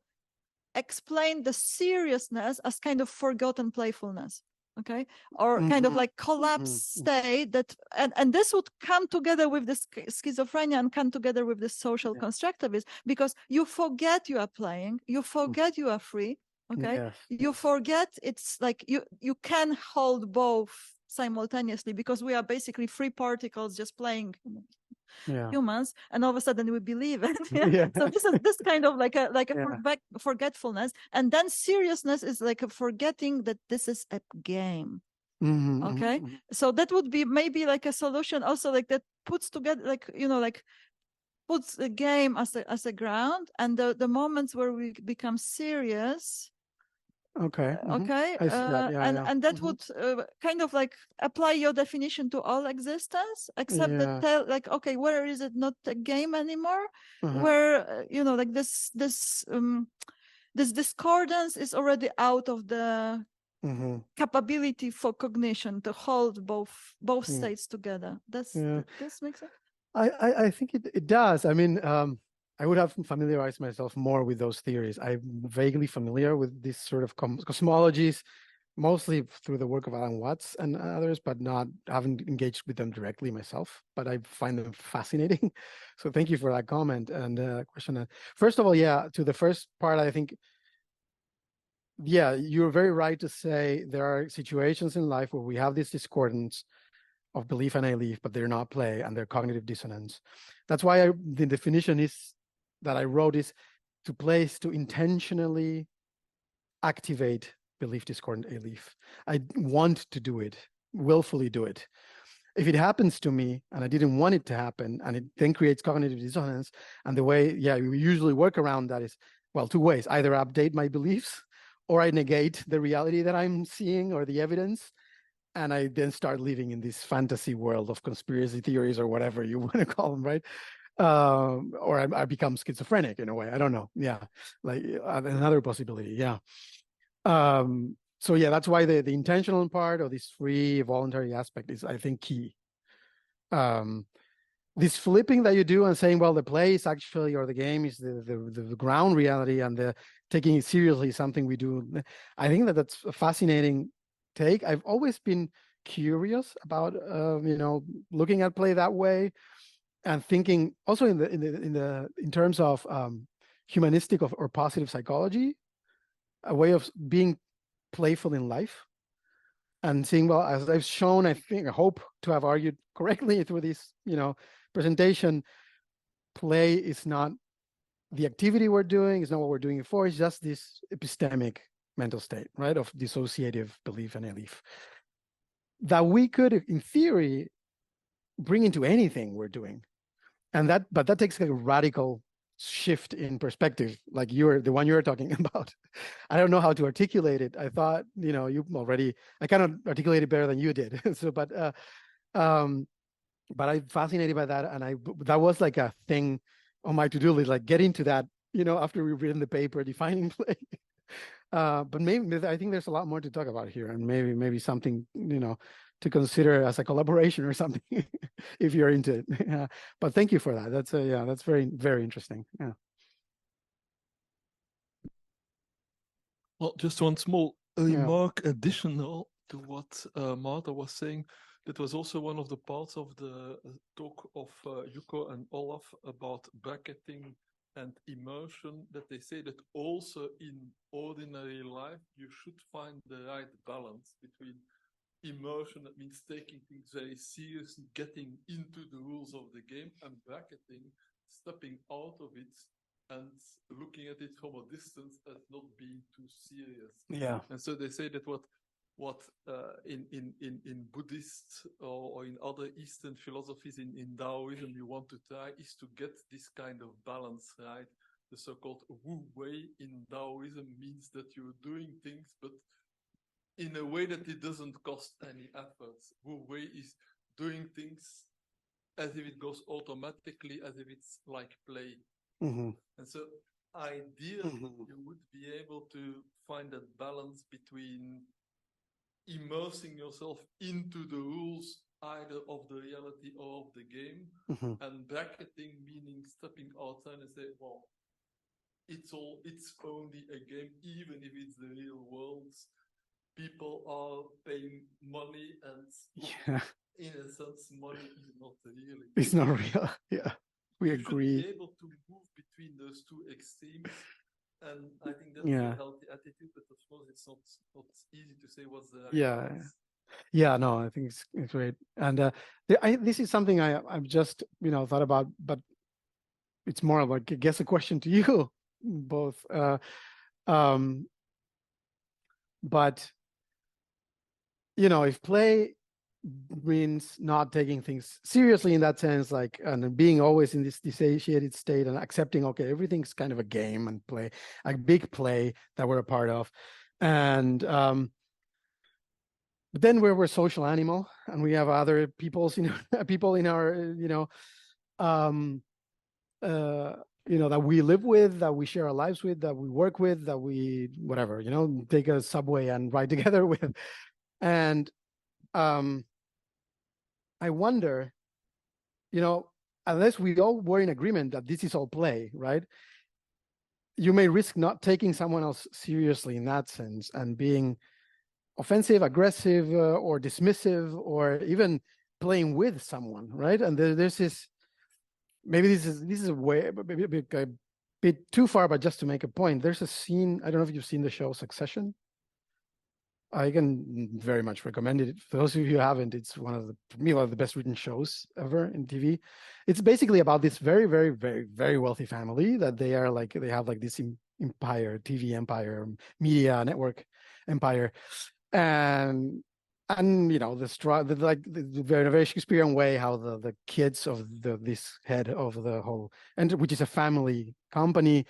explain the seriousness as kind of forgotten playfulness. Okay, or kind of like collapse state, that and this would come together with this schizophrenia and come together with this social constructivism, because you forget you are playing, you forget you are free. Okay, you forget it's like you can hold both simultaneously, because we are basically free particles just playing humans, and all of a sudden we believe it. So this is this kind of like a forgetfulness, and then seriousness is like a forgetting that this is a game. Okay, so that would be maybe like a solution also, like that puts together, like, you know, like puts the game as a ground, and the moments where we become serious. Okay. And that would kind of like apply your definition to all existence, except that tell, like, okay, where is it not a game anymore? Where you know, like this discordance is already out of the capability for cognition to hold both states together. Does this make sense? I think it does. I mean, I would have familiarized myself more with those theories. I'm vaguely familiar with these sort of cosmologies, mostly through the work of Alan Watts and others, but haven't engaged with them directly myself. But I find them fascinating. So thank you for that comment and question. First of all, to the first part, I think, you're very right to say there are situations in life where we have this discordance of belief and alief, but they're not play and they're cognitive dissonance. That's why the definition is that I wrote is to intentionally activate belief discordant alief. I want to do it. willfully do it. If it happens to me and I didn't want it to happen, and it then creates cognitive dissonance, and the way, we usually work around that is, well, two ways: either update my beliefs, or I negate the reality that I'm seeing or the evidence, and I then start living in this fantasy world of conspiracy theories or whatever you want to call them, right? Or I become schizophrenic in a way. I don't know. Yeah, like another possibility. Yeah. So yeah, that's why the intentional part, or this free voluntary aspect, is, I think, key. This flipping that you do and saying, well, the play is actually, or the game is the ground reality, and the taking it seriously is something we do. I think that's a fascinating take. I've always been curious about looking at play that way, and thinking also in terms of humanistic or positive psychology, a way of being playful in life, and seeing, well, as I've shown, I hope to have argued correctly through this presentation, play is not the activity we're doing, it's not what we're doing it for, it's just this epistemic mental state, right, of dissociative belief and alief, that we could, in theory, bring into anything we're doing. But that takes a radical shift in perspective, like the one you're talking about. I don't know how to articulate it. I thought, I cannot articulate it better than you did. So, but I'm fascinated by that, and that was like a thing on my to-do list, like getting to that, after we've written the paper defining play. But maybe I think there's a lot more to talk about here, and maybe something to consider as a collaboration or something if you're into it. Yeah. But thank you for that. That's very, very interesting. Yeah. Well, just one small remark additional to what Marta was saying. That was also one of the parts of the talk of Yuko and Olaf about bracketing and immersion, that they say that also in ordinary life, you should find the right balance between immersion, that means taking things very seriously, getting into the rules of the game, and bracketing, stepping out of it and looking at it from a distance as not being too serious. Yeah. And so they say that what in Buddhist or in other Eastern philosophies, in Taoism, you want to try is to get this kind of balance right. The so-called Wu Wei in Taoism means that you're doing things, but in a way that it doesn't cost any efforts. Wu Wei is doing things as if it goes automatically, as if it's like play. Mm-hmm. And so ideally, you would be able to find that balance between immersing yourself into the rules, either of the reality or of the game, and bracketing, meaning stepping outside and say, well, it's only a game, even if it's the real world. People are paying money, and in a sense, money is not really. It's not real. Yeah, we agree. You should be able to move between those two extremes, and I think that's a healthy attitude. But of course, it's not easy to say what's the right balance. Yeah, no, I think it's great, and this is something I've just thought about, but it's more of, I guess, a question to you both. But if play means not taking things seriously in that sense, like, and being always in this dissociated state and accepting, okay, everything's kind of a game and play, a big play that we're a part of, and but then we're a social animal, and we have other people in our that we live with, that we share our lives with, that we work with, that we whatever take a subway and ride together with, and I wonder, unless we all were in agreement that this is all play, right? You may risk not taking someone else seriously in that sense, and being offensive, aggressive, or dismissive, or even playing with someone, right? And there's this, maybe this is a way, maybe a bit too far, but just to make a point, there's a scene, I don't know if you've seen the show Succession. I can very much recommend it. For those of you who haven't, it's for me, one of the best written shows ever in TV. It's basically about this very, very, very, very wealthy family that they have this empire, TV empire, media network empire. And and the very Shakespearean way, how the kids of this head of the whole, and which is a family company,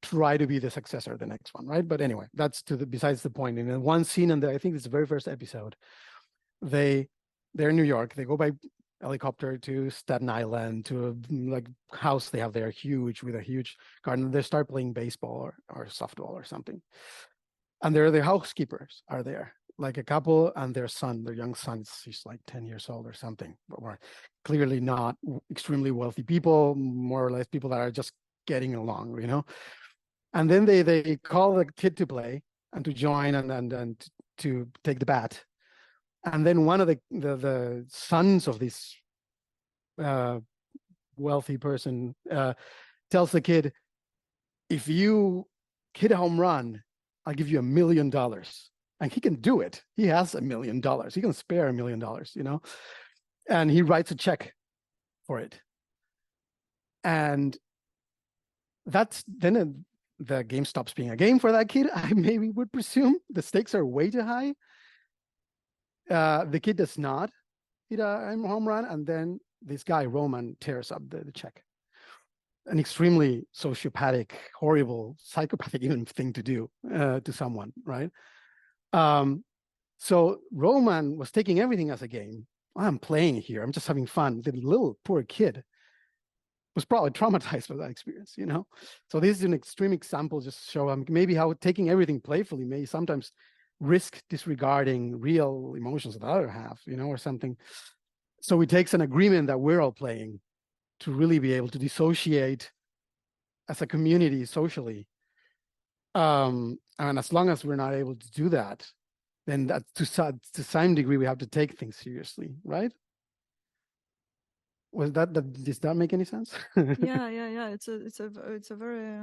try to be the successor, the next one, right? But anyway, that's besides the point. In one scene, and I think it's the very first episode, they're in New York. They go by helicopter to Staten Island, to a house they have there, huge, with a huge garden. They start playing baseball or softball or something, and the housekeepers are there, like a couple and their son, their young son. He's like 10 years old or something, but we're clearly not extremely wealthy people, more or less people that are just getting along, And then they call the kid to play and to join and to take the bat. And then one of the sons of this wealthy person tells the kid, if you hit a home run, I'll give you $1 million. And he can do it. He has $1 million. He can spare $1 million, and he writes a check for it. And that's then the game stops being a game for that kid. I maybe would presume the stakes are way too high. The kid does not hit a home run, and then this guy Roman tears up the check. An extremely sociopathic, horrible, psychopathic even thing to do to someone, right? So Roman was taking everything as a game. I'm playing here. I'm just having fun. The little poor kid was probably traumatized by that experience, So this is an extreme example, just to show maybe how taking everything playfully may sometimes risk disregarding real emotions of the other half, or something. So it takes an agreement that we're all playing to really be able to dissociate as a community socially. And as long as we're not able to do that, then that to some degree we have to take things seriously, right? Was that does that make any sense? Yeah. It's a very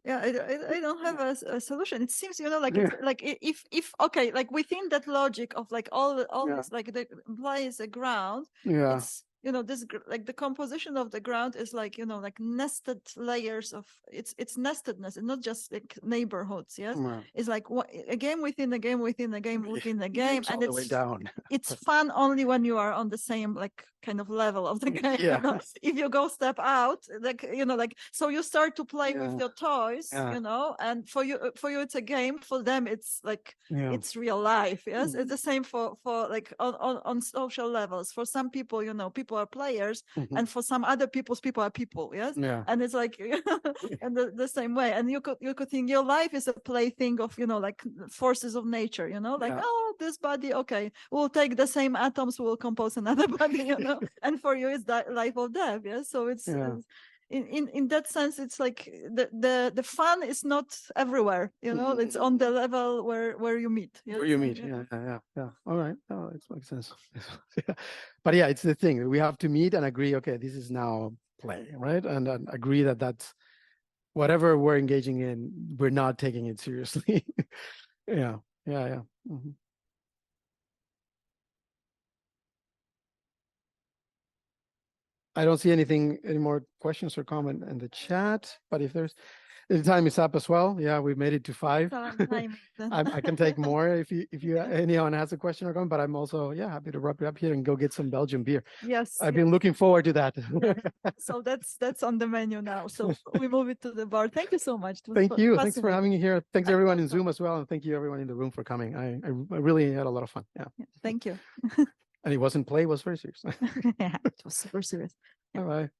I don't have a solution. It seems, it's like if okay, like within that logic of like all this, like the implies a ground. It's this like the composition of the ground is like like nested layers of it's nestedness, and not just like neighborhoods. Yes, it's like a game within a game within a game within a game, and it's all the way down. It's fun only when you are on the same like kind of level of the game. If you go step out, like so you start to play with your toys, and for you it's a game. For them, it's like it's real life. Yes, it's the same for like on social levels. For some people, people are players, and for some other people are people. Yes, and it's like and the same way. And you could think your life is a plaything of like forces of nature. Oh, this body, okay, we'll take the same atoms, we'll compose another body. And for you, it's that life or death. Yes, so it's. In that sense, it's like the fun is not everywhere, it's on the level where you meet. Where you meet, yeah. All right, it makes sense. But it's the thing, we have to meet and agree, okay, this is now play, right? And agree that that's whatever we're engaging in, we're not taking it seriously. Yeah. Mm-hmm. I don't see any more questions or comment in the chat, but if the time is up as well. Yeah, we made it to 5. I can take more if anyone has a question or comment, but I'm also happy to wrap it up here and go get some Belgian beer. Yes, I've been looking forward to that. So that's on the menu now. So we move it to the bar. Thank you so much. Thank you. Thanks for having me here. Thanks everyone in Zoom as well, and thank you everyone in the room for coming. I really had a lot of fun. Yeah. Thank you. And it wasn't play; it was very serious. Yeah, it was super serious. All right.